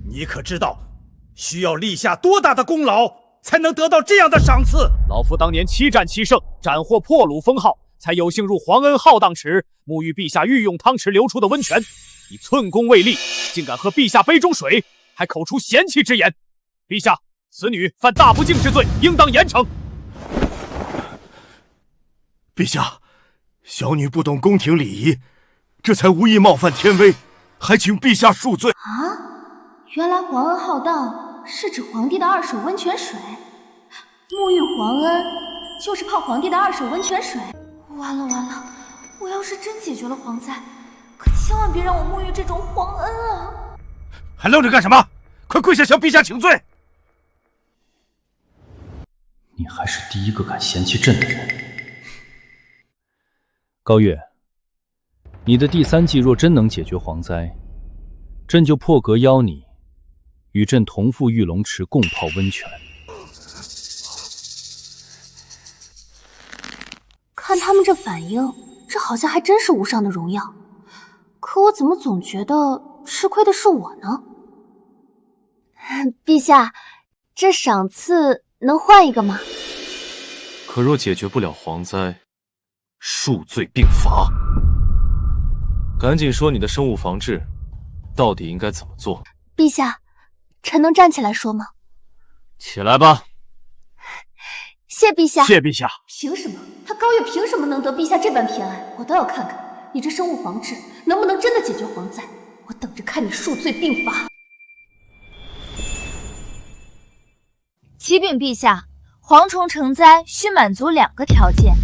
你可知道需要立下多大的功劳才能得到这样的赏赐？老夫当年7战7胜，斩获破虏封号，才有幸入皇恩浩荡池，沐浴陛下御用汤池流出的温泉。你寸功未立，竟敢喝陛下杯中水，还口出嫌弃之言。陛下，此女犯大不敬之罪，应当严惩。陛下，小女不懂宫廷礼仪，这才无意冒犯天威，还请陛下恕罪。原来皇恩浩荡是指皇帝的二手温泉水，沐浴皇恩就是泡皇帝的二手温泉水。完了完了，我要是真解决了蝗灾，可千万别让我沐浴这种皇恩啊！还愣着干什么？快跪下向陛下请罪！你还是第一个敢嫌弃朕的人。高月，你的第3计若真能解决蝗灾，朕就破格邀你与朕同赴玉龙池共泡温泉。看他们这反应，这好像还真是无上的荣耀。可我怎么总觉得吃亏的是我呢？陛下，这赏赐能换一个吗？可若解决不了蝗灾，数罪并罚。赶紧说你的生物防治到底应该怎么做？陛下，臣能站起来说吗？起来吧。谢陛下。谢陛下。凭什么？他高月凭什么能得陛下这般偏爱？我倒要看看你这生物防治能不能真的解决蝗灾。我等着看你数罪并罚。启禀陛下，蝗虫成灾需满足2个条件：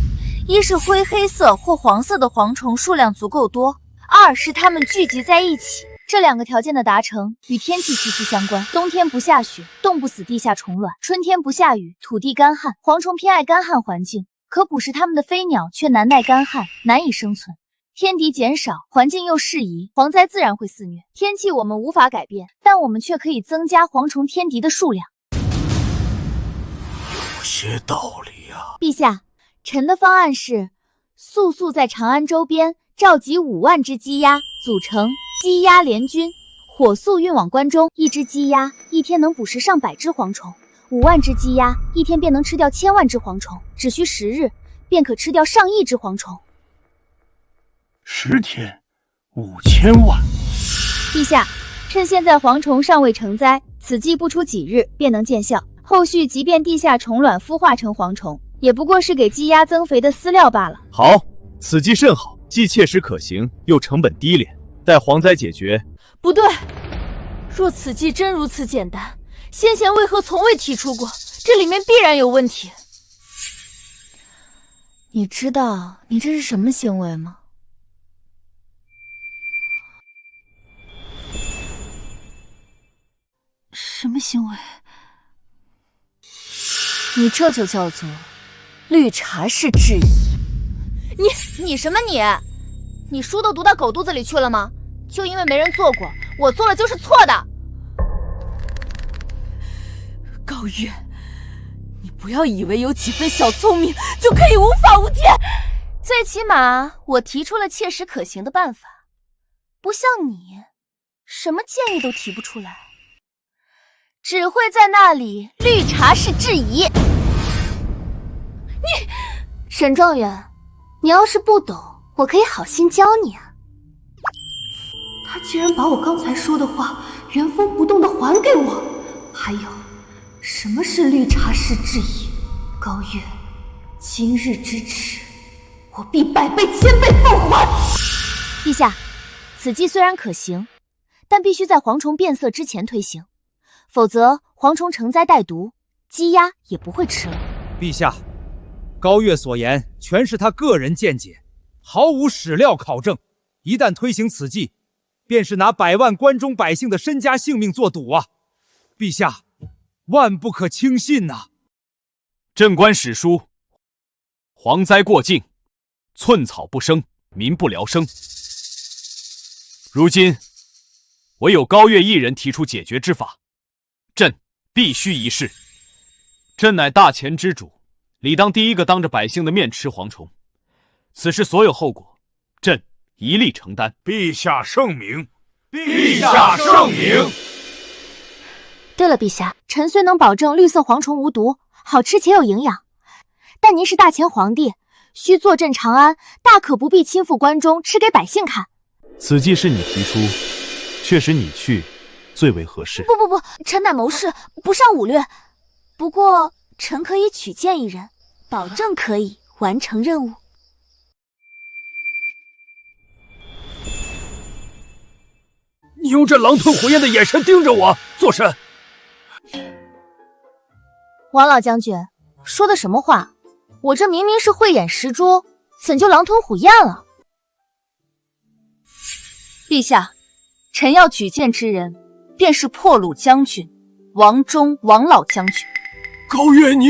一是灰黑色或黄色的蝗虫数量足够多；2是它们聚集在一起。这2个条件的达成与天气息息相关。冬天不下雪，冻不死地下虫卵；春天不下雨，土地干旱。蝗虫偏爱干旱环境，可捕食它们的飞鸟却难耐干旱，难以生存。天敌减少，环境又适宜，蝗灾自然会肆虐。天气我们无法改变，但我们却可以增加蝗虫天敌的数量。有些道理啊。陛下，臣的方案是速速在长安周边召集5万只鸡鸭，组成鸡鸭联军，火速运往关中。1只鸡鸭一天能捕食上百只蝗虫，5万只鸡鸭一天便能吃掉1000万只蝗虫，只需10日便可吃掉上亿只蝗虫。10天5000万。陛下，趁现在蝗虫尚未成灾，此计不出几日便能见效。后续即便地下虫卵孵化成蝗虫，也不过是给鸡鸭增肥的饲料罢了。好，此计甚好，既切实可行，又成本低廉。待蝗灾解决。不对，若此计真如此简单，先贤为何从未提出过？这里面必然有问题。你知道你这是什么行为吗？什么行为？你这就叫做绿茶式质疑。你什么你？你书都读到狗肚子里去了吗？就因为没人做过，我做了就是错的。高月，你不要以为有几分小聪明就可以无法无天。最起码我提出了切实可行的办法，不像你，什么建议都提不出来，只会在那里绿茶式质疑。沈状元，你要是不懂，我可以好心教你啊。他竟然把我刚才说的话原封不动的还给我。还有，什么是绿茶式质疑？高月，今日之耻，我必100倍1000倍奉还。陛下，此计虽然可行，但必须在蝗虫变色之前推行，否则蝗虫成灾带毒，鸡鸭也不会吃了。陛下，高月所言全是他个人见解，毫无史料考证。一旦推行此计，便是拿100万关中百姓的身家性命做赌啊！陛下，万不可轻信呐！朕观史书，蝗灾过境，寸草不生，民不聊生。如今唯有高月一人提出解决之法，朕必须一试。朕乃大钱之主，理当第一个当着百姓的面吃蝗虫，此事所有后果，朕一力承担。陛下圣明，陛下圣明。对了，陛下，臣虽能保证绿色蝗虫无毒，好吃且有营养，但您是大前皇帝，需坐镇长安，大可不必亲赴关中吃给百姓看。此计是你提出，确实你去最为合适。不，臣乃谋士，不善武略。不过臣可以举荐一人，保证可以完成任务。你用这狼吞虎咽的眼神盯着我做甚？王老将军说的什么话？我这明明是慧眼识珠，怎就狼吞虎咽了？陛下，臣要举荐之人，便是破虏将军王忠王老将军。高月，你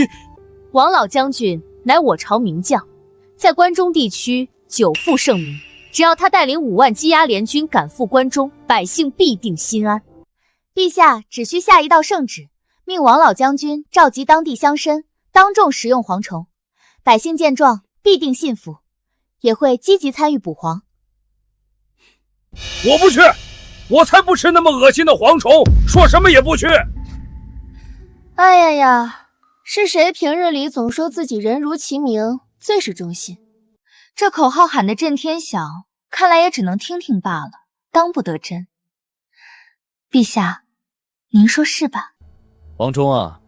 王老将军乃我朝名将，在关中地区久负盛名。只要他带领5万羁押联军赶赴关中，百姓必定心安。陛下只需下一道圣旨，命王老将军召集当地乡绅，当众食用蝗虫，百姓见状必定信服，也会积极参与捕蝗。我不去，我才不吃那么恶心的蝗虫，说什么也不去。哎呀呀，是谁平日里总说自己人如其名，最是忠心？这口号喊得震天响，看来也只能听听罢了，当不得真。陛下，您说是吧？王忠啊，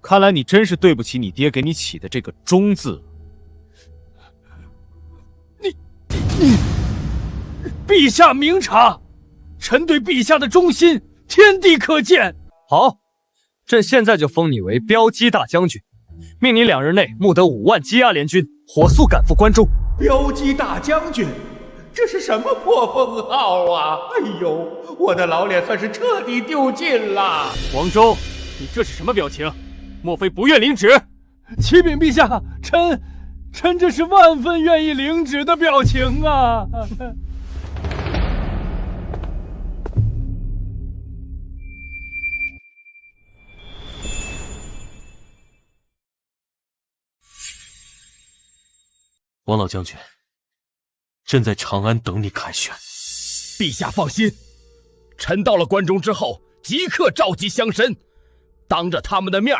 看来你真是对不起你爹给你起的这个忠字。陛下明察，臣对陛下的忠心，天地可见。好，朕现在就封你为骠骑大将军，命你2日内募得5万羁押联军，火速赶赴关中。骠骑大将军，这是什么破封号啊！哎呦，我的老脸算是彻底丢尽了。王忠，你这是什么表情？莫非不愿领旨？启禀陛下，臣这是万分愿意领旨的表情啊！王老将军，朕在长安等你凯旋。陛下放心，臣到了关中之后，即刻召集乡绅，当着他们的面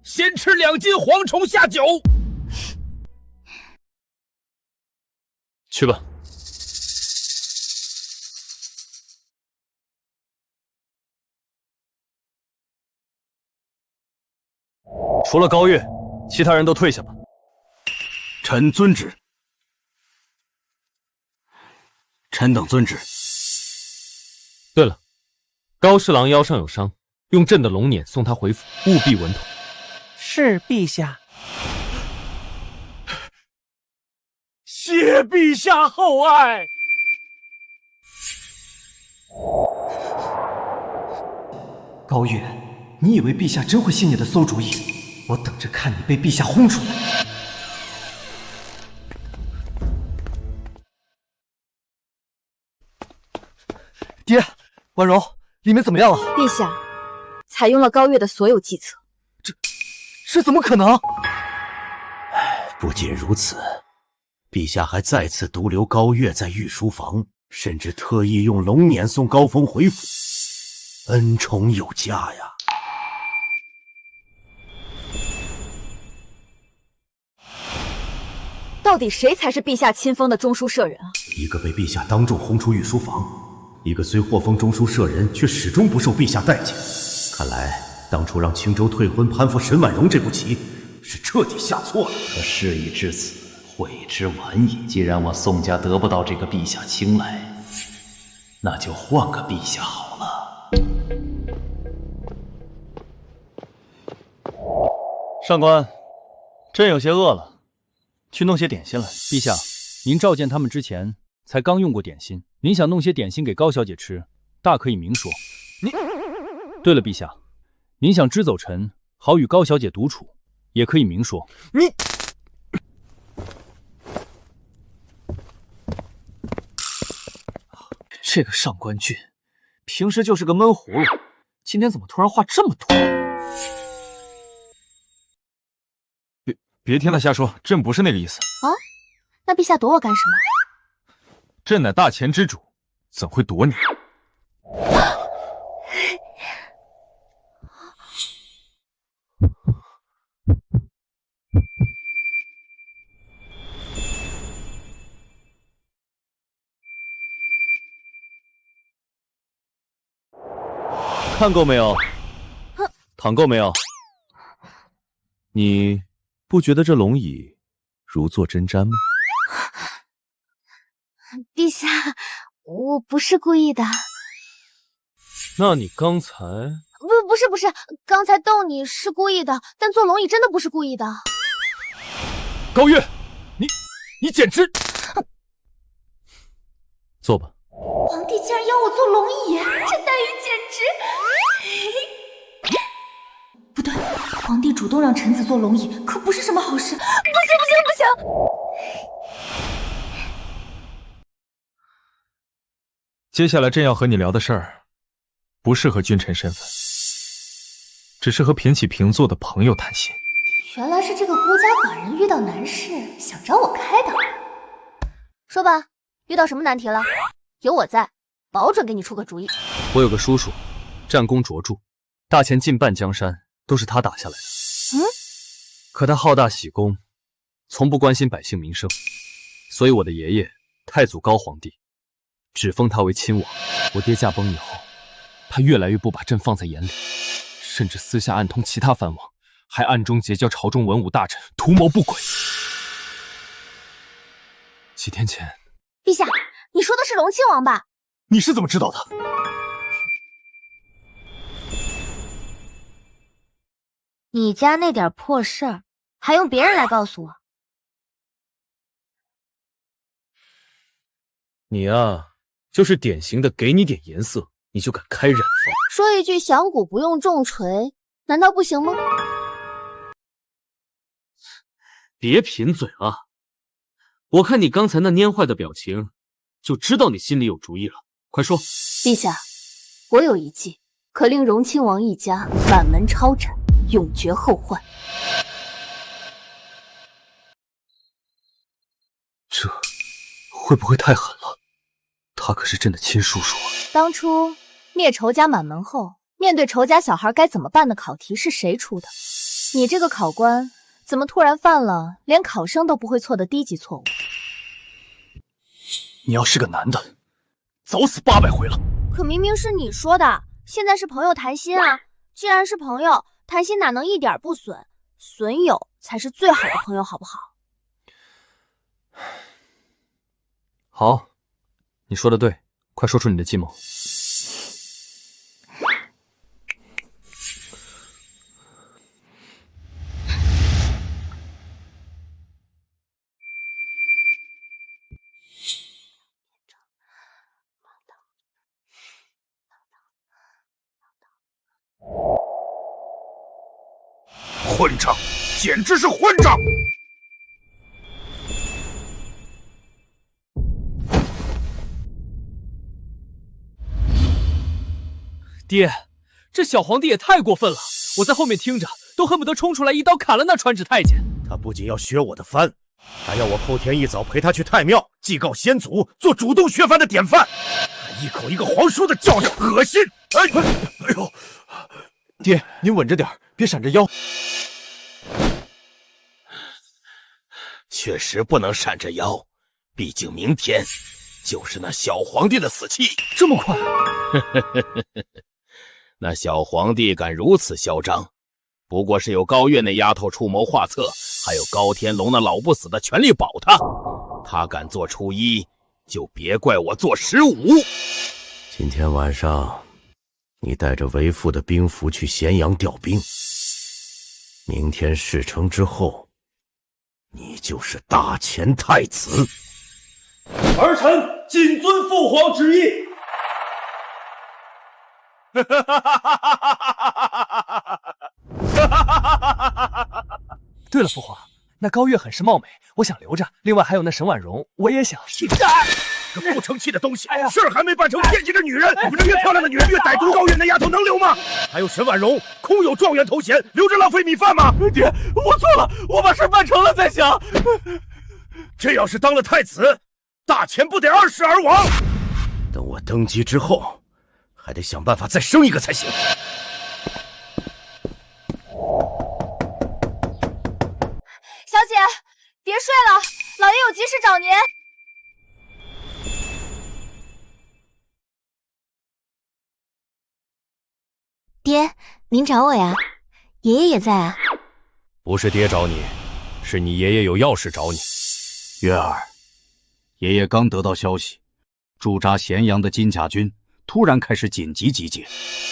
先吃2斤蝗虫下酒。去吧。除了高月，其他人都退下吧。臣遵旨。臣等遵旨。对了，高侍郎腰上有伤，用朕的龙辇送他回府，务必稳妥。是陛下。谢陛下厚爱。高月，你以为陛下真会信你的馊主意？我等着看你被陛下轰出来。爹，婉容，里面怎么样了？陛下，采用了高月的所有计策。这怎么可能？不仅如此，陛下还再次独留高月在御书房，甚至特意用龙辇送高峰回府，恩宠有加呀。到底谁才是陛下亲封的中书舍人啊？一个被陛下当众轰出御书房，一个虽获封中书舍人，却始终不受陛下待见。看来当初让青州退婚攀附沈婉容这步棋，是彻底下错了。可事已至此，悔之晚矣。既然我宋家得不到这个陛下青睐，那就换个陛下好了。上官，朕有些饿了，去弄些点心来。陛下，您召见他们之前才刚用过点心，您想弄些点心给高小姐吃，大可以明说。对了，陛下，您想支走臣，好与高小姐独处，也可以明说。这个上官俊，平时就是个闷葫芦，今天怎么突然话这么多？别听他瞎说，朕不是那个意思。啊，那陛下躲我干什么？朕乃大钱之主，怎会躲你？看够没有？躺够没有？你不觉得这龙椅如坐针毡吗？陛下，我不是故意的。那你刚才……不是，刚才逗你是故意的，但坐龙椅真的不是故意的。高月，你简直……坐吧。皇帝竟然要我坐龙椅，这待遇简直……不对，皇帝主动让臣子坐龙椅，可不是什么好事。不行！接下来朕要和你聊的事儿，不适合君臣身份，只是和平起平坐的朋友谈心。原来是这个孤家寡人遇到难事，想找我开导。说吧，遇到什么难题了？有我在，保准给你出个主意。我有个叔叔，战功卓著，大前近半江山都是他打下来的。可他好大喜功，从不关心百姓民生，所以我的爷爷太祖高皇帝只封他为亲王。我爹驾崩以后，他越来越不把朕放在眼里，甚至私下暗通其他藩王，还暗中结交朝中文武大臣，图谋不轨。几天前，陛下，你说的是隆亲王吧？你是怎么知道的？你家那点破事儿，还用别人来告诉我？你啊，就是典型的给你点颜色，你就敢开染坊。说一句响鼓不用重锤，难道不行吗？别贫嘴啊！我看你刚才那蔫坏的表情，就知道你心里有主意了。快说！陛下，我有一计，可令荣亲王一家满门抄斩，永绝后患。这会不会太狠了？他可是朕的亲叔叔啊！当初灭仇家满门后，面对仇家小孩该怎么办的考题是谁出的？你这个考官怎么突然犯了连考生都不会错的低级错误？你要是个男的，早死800回了。可明明是你说的，现在是朋友谈心啊！既然是朋友，谈心哪能一点不损？损友才是最好的朋友，好不好？好，你说的对，快说出你的计谋。混账，简直是混账！爹，这小皇帝也太过分了！我在后面听着，都恨不得冲出来一刀砍了那传旨太监。他不仅要削我的藩，还要我后天一早陪他去太庙祭告先祖，做主动削藩的典范，还一口一个皇叔的叫着，恶心！哎呦！爹，您稳着点，别闪着腰。确实不能闪着腰，毕竟明天就是那小皇帝的死期。这么快？那小皇帝敢如此嚣张，不过是有高月那丫头出谋划策，还有高天龙那老不死的全力保他。他敢做初一，就别怪我做15。今天晚上，你带着为父的兵符去咸阳调兵。明天事成之后，你就是大前太子。儿臣谨遵父皇旨意。对了，父皇，那高月很是貌美，我想留着。另外还有那沈婉容，我也想。个不成器的东西，事儿还没办成，惦记着女人。你们越漂亮的女人越歹毒，高月那丫头能留吗？还有沈婉容，空有状元头衔，留着浪费米饭吗？爹，我错了，我把事办成了再想。这要是当了太子，大前不得20而亡？等我登基之后，还得想办法再生一个才行。小姐，别睡了，老爷有急事找您。爹，您找我呀？爷爷也在啊。不是爹找你，是你爷爷有要事找你。月儿，爷爷刚得到消息，驻扎咸阳的金甲军突然开始紧急集结，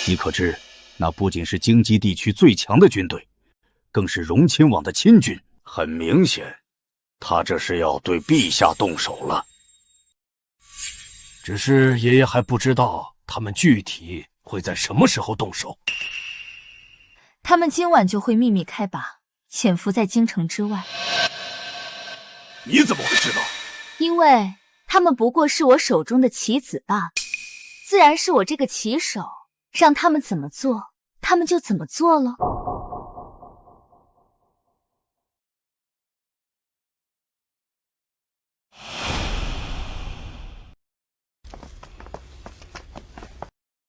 你可知，那不仅是京畿地区最强的军队，更是荣亲王的亲军。很明显，他这是要对陛下动手了。只是爷爷还不知道他们具体会在什么时候动手。他们今晚就会秘密开拔，潜伏在京城之外。你怎么会知道？因为他们不过是我手中的棋子罢了，自然是我这个棋手让他们怎么做，他们就怎么做了。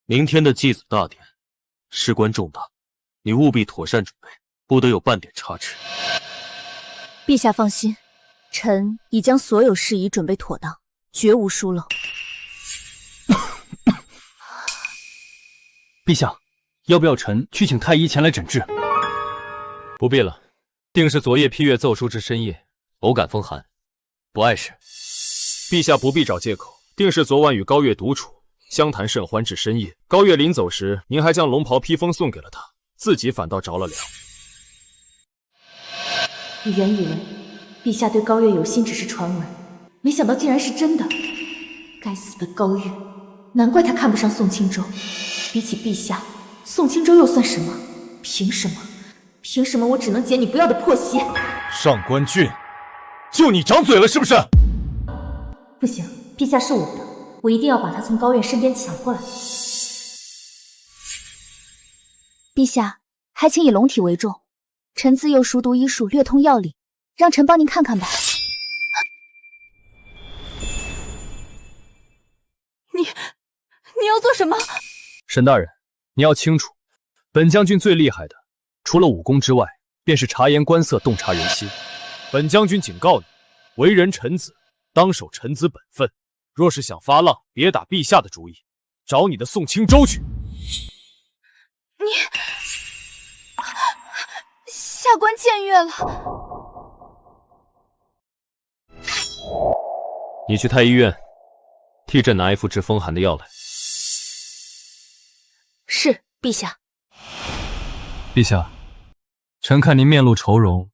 明天的祭祖大典，事关重大，你务必妥善准备，不得有半点差池。陛下放心，臣已将所有事宜准备妥当，绝无疏漏。陛下，要不要臣去请太医前来诊治？不必了，定是昨夜批阅奏书至深夜，偶感风寒，不碍事。陛下不必找借口，定是昨晚与高月独处，相谈甚欢至深夜。高月临走时，您还将龙袍披风送给了他，自己反倒着了凉。我原以为陛下对高月有心只是传闻，没想到竟然是真的。该死的高月，难怪他看不上宋清舟。比起陛下，宋清舟又算什么？凭什么？凭什么我只能捡你不要的破鞋？上官俊，就你长嘴了是不是？不行，陛下是我的，我一定要把他从高月身边抢过来。陛下，还请以龙体为重。臣自幼熟读医术，略通药理，让臣帮您看看吧。你要做什么？沈大人，你要清楚，本将军最厉害的，除了武功之外，便是察言观色，洞察人心。本将军警告你，为人臣子，当守臣子本分。若是想发浪，别打陛下的主意，找你的宋清舟去。下官僭越了。你去太医院，替朕拿一副治风寒的药来。是，陛下。陛下，臣看您面露愁容，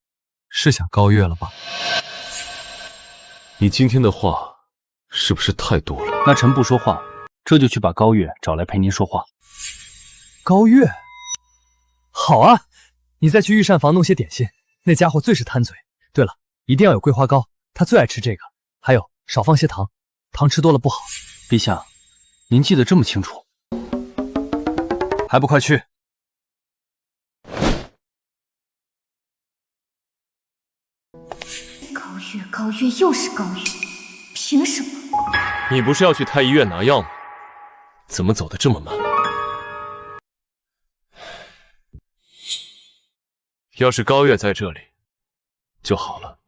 是想高月了吧？你今天的话是不是太多了？那臣不说话，这就去把高月找来陪您说话。高月，好啊，你再去御膳房弄些点心，那家伙最是贪嘴。对了，一定要有桂花糕，他最爱吃这个。还有，少放些糖，糖吃多了不好。陛下，您记得这么清楚，还不快去！高月又是高月，凭什么？你不是要去太医院拿药吗？怎么走得这么慢？要是高月在这里就好了。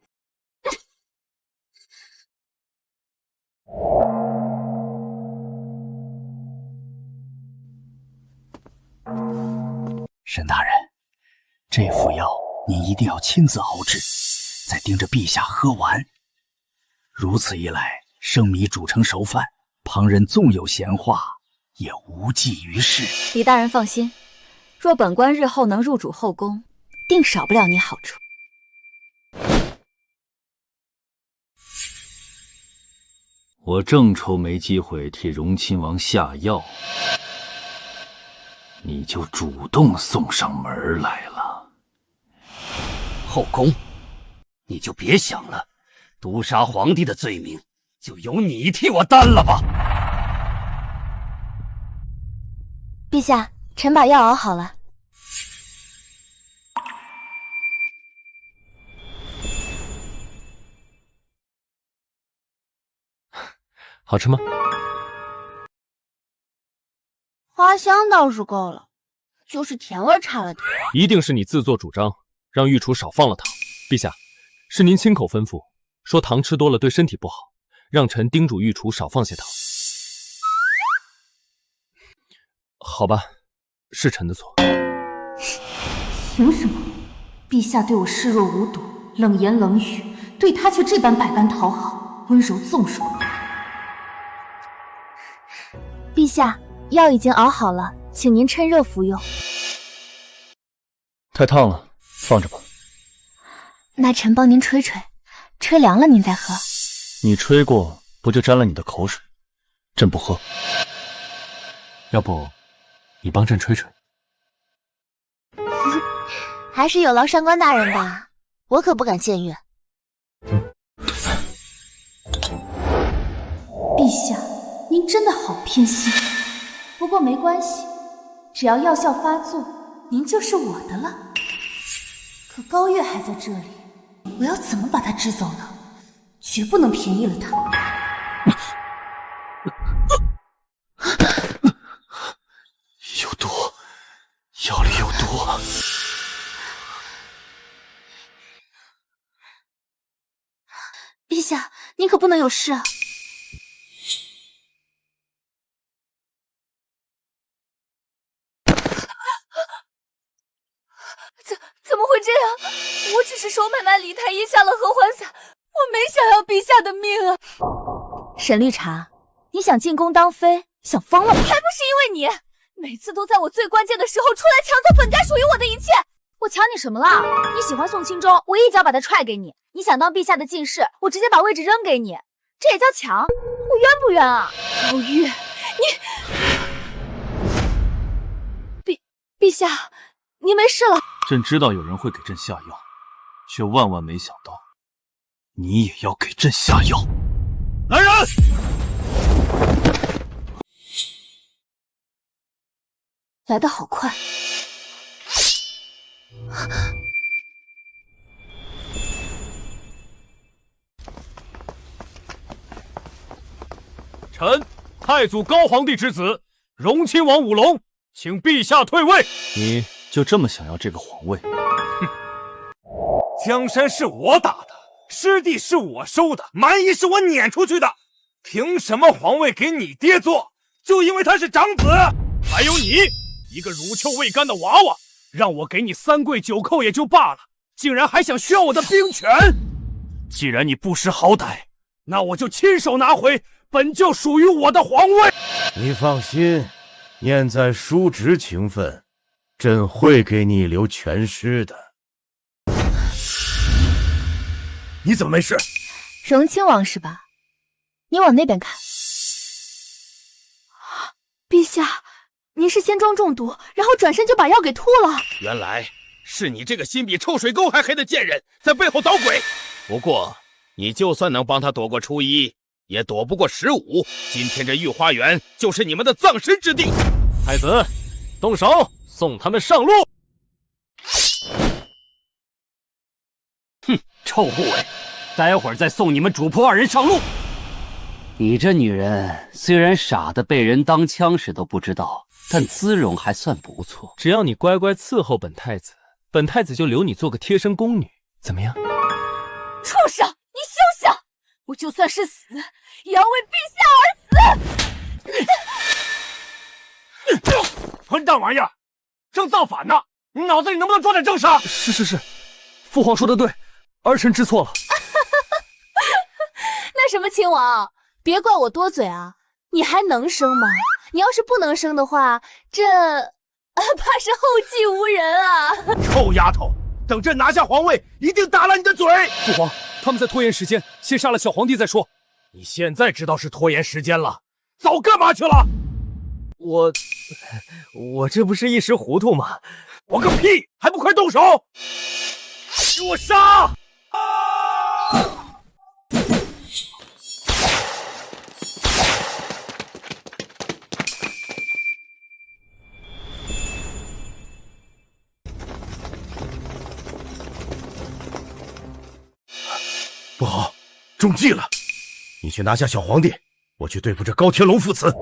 沈大人，这副药您一定要亲自熬制，再盯着陛下喝完。如此一来，生米煮成熟饭，旁人纵有闲话，也无济于事。李大人放心，若本官日后能入主后宫，定少不了你好处。我正愁没机会替荣亲王下药，你就主动送上门来了。后宫，你就别想了，毒杀皇帝的罪名就由你替我担了吧。陛下，臣把药熬好了。好吃吗？花香倒是够了，就是甜味差了点。一定是你自作主张，让御厨少放了糖。陛下，是您亲口吩咐，说糖吃多了对身体不好，让臣叮嘱御厨少放些糖。好吧，是臣的错。凭什么？陛下对我视若无睹，冷言冷语，对他却这般百般讨好，温柔纵容。陛下，药已经熬好了，请您趁热服用。太烫了，放着吧。那臣帮您吹吹，吹凉了您再喝。你吹过，不就沾了你的口水？朕不喝。要不，你帮朕吹吹？还是有劳上官大人吧，我可不敢僭越。陛下，您真的好偏心。不过没关系，只要药效发作，您就是我的了。可高月还在这里，我要怎么把他支走呢？绝不能便宜了他。有毒，药里有毒。陛下，您可不能有事啊！怎么会这样？我只是手买卖梨台，遗下了合欢伞，我没想要陛下的命啊！沈绿茶，你想进宫当妃，想疯了吗？还不是因为你，每次都在我最关键的时候出来抢走本该属于我的一切。我抢你什么了？你喜欢宋钦州，我一脚把他踹给你；你想当陛下的进士，我直接把位置扔给你，这也叫抢？我冤不冤啊？高月，陛下，您没事了？朕知道有人会给朕下药，却万万没想到，你也要给朕下药。来人！来得好快。臣太祖高皇帝之子，荣亲王武隆，请陛下退位。你就这么想要这个皇位？江山是我打的，师弟是我收的，蛮夷是我撵出去的，凭什么皇位给你爹做？就因为他是长子？还有你，一个乳臭未干的娃娃，让我给你3跪9叩也就罢了，竟然还想削我的兵权！既然你不识好歹，那我就亲手拿回本就属于我的皇位。你放心，念在叔侄情分，朕会给你留全尸的。你怎么没事？荣亲王是吧？你往那边看。陛下，您是仙妆中毒，然后转身就把药给吐了。原来是你这个心比臭水沟还黑的贱人在背后捣鬼。不过你就算能帮他躲过初一，也躲不过15。今天这御花园就是你们的葬身之地。太子，动手，送他们上路。哼，臭护卫，待会儿再送你们主仆2人上路。你这女人虽然傻的被人当枪使都不知道，但姿容还算不错。只要你乖乖伺候本太子，本太子就留你做个贴身宫女，怎么样？畜生，你休想！我就算是死，也要为陛下而死！混蛋玩意儿，正造反呢！你脑子里能不能装点正事？是，父皇说的对，儿臣知错了。那什么亲王，别怪我多嘴啊！你还能生吗？你要是不能生的话，这怕是后继无人啊！臭丫头，等朕拿下皇位，一定打烂你的嘴！父皇，他们在拖延时间，先杀了小皇帝再说。你现在知道是拖延时间了，早干嘛去了？我这不是一时糊涂吗？我个屁！还不快动手！给我杀！不好，中计了！你去拿下小皇帝，我去对付这高天龙父子。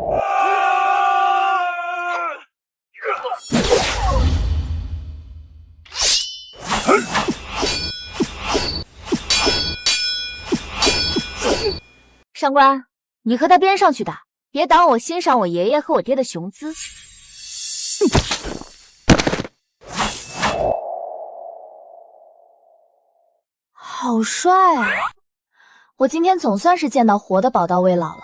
上官，你和他边上去打，别挡我欣赏我爷爷和我爹的雄姿。好帅啊！我今天总算是见到活的宝刀未老了。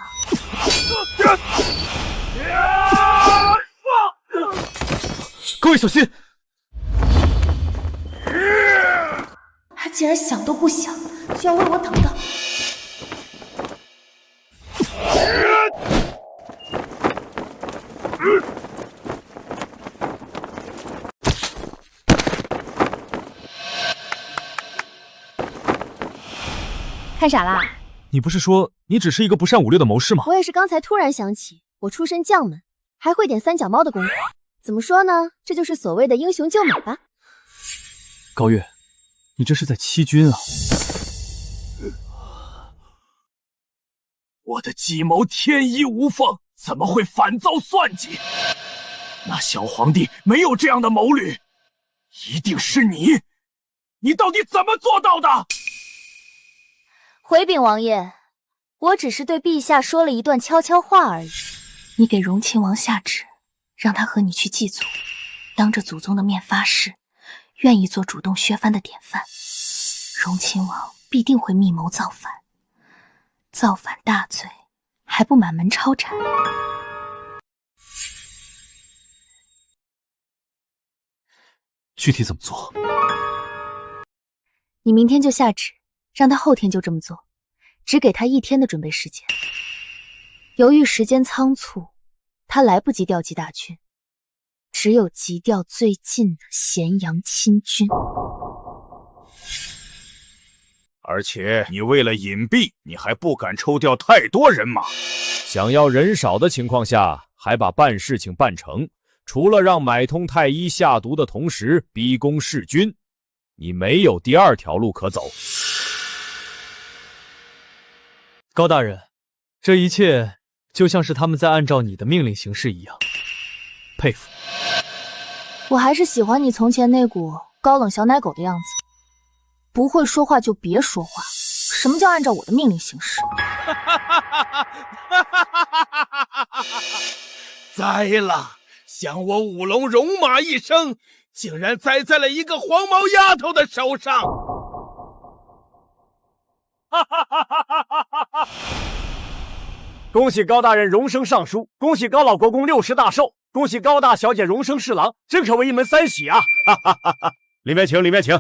各位小心！他竟然想都不想就要为我挡道。看傻啦？你不是说你只是一个不善武略的谋士吗？我也是刚才突然想起，我出身将门，还会点三脚猫的功夫。怎么说呢？这就是所谓的英雄救美吧。高月，你这是在欺君啊！我的计谋天衣无缝，怎么会反遭算计？那小皇帝没有这样的谋虑，一定是你！你到底怎么做到的？回禀王爷，我只是对陛下说了一段悄悄话而已。你给荣亲王下旨，让他和你去祭祖，当着祖宗的面发誓，愿意做主动削藩的典范。荣亲王必定会密谋造反，造反大罪，还不满门抄斩。具体怎么做？你明天就下旨，让他后天就这么做，只给他1天的准备时间。由于时间仓促，他来不及调集大军，只有急调最近的咸阳亲军。而且你为了隐蔽，你还不敢抽调太多人马。想要人少的情况下，还把办事情办成，除了让买通太医下毒的同时逼宫弑君，你没有第二条路可走。高大人，这一切就像是他们在按照你的命令行事一样，佩服。我还是喜欢你从前那股高冷小奶狗的样子。不会说话就别说话，什么叫按照我的命令行事？栽了！想我舞龙戎马一生，竟然栽在了一个黄毛丫头的手上！恭喜高大人荣升尚书，恭喜高老国公60大寿，恭喜高大小姐荣升侍郎，真可谓一门三喜啊！里面请，里面请。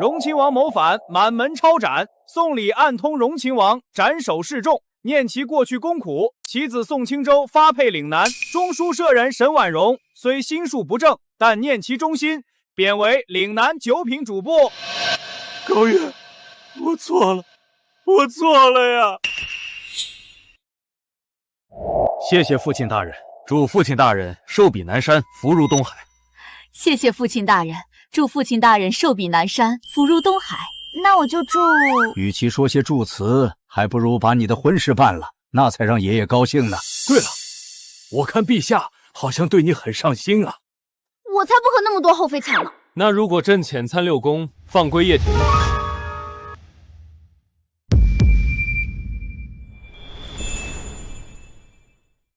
荣亲王谋反，满门抄斩，送礼暗通荣亲王，斩首示众，念其过去功苦。其子宋清舟发配岭南，中书舍人沈婉容虽心术不正，但念其忠心，贬为岭南9品主簿。高月，我错了，我错了呀！谢谢父亲大人，祝父亲大人寿比南山，福如东海。谢谢父亲大人，祝父亲大人寿比南山，福如东海。那我就祝……与其说些祝词，还不如把你的婚事办了，那才让爷爷高兴呢。对了，我看陛下好像对你很上心啊。我才不和那么多后妃抢呢。那如果朕遣参6宫，放归叶挺呢？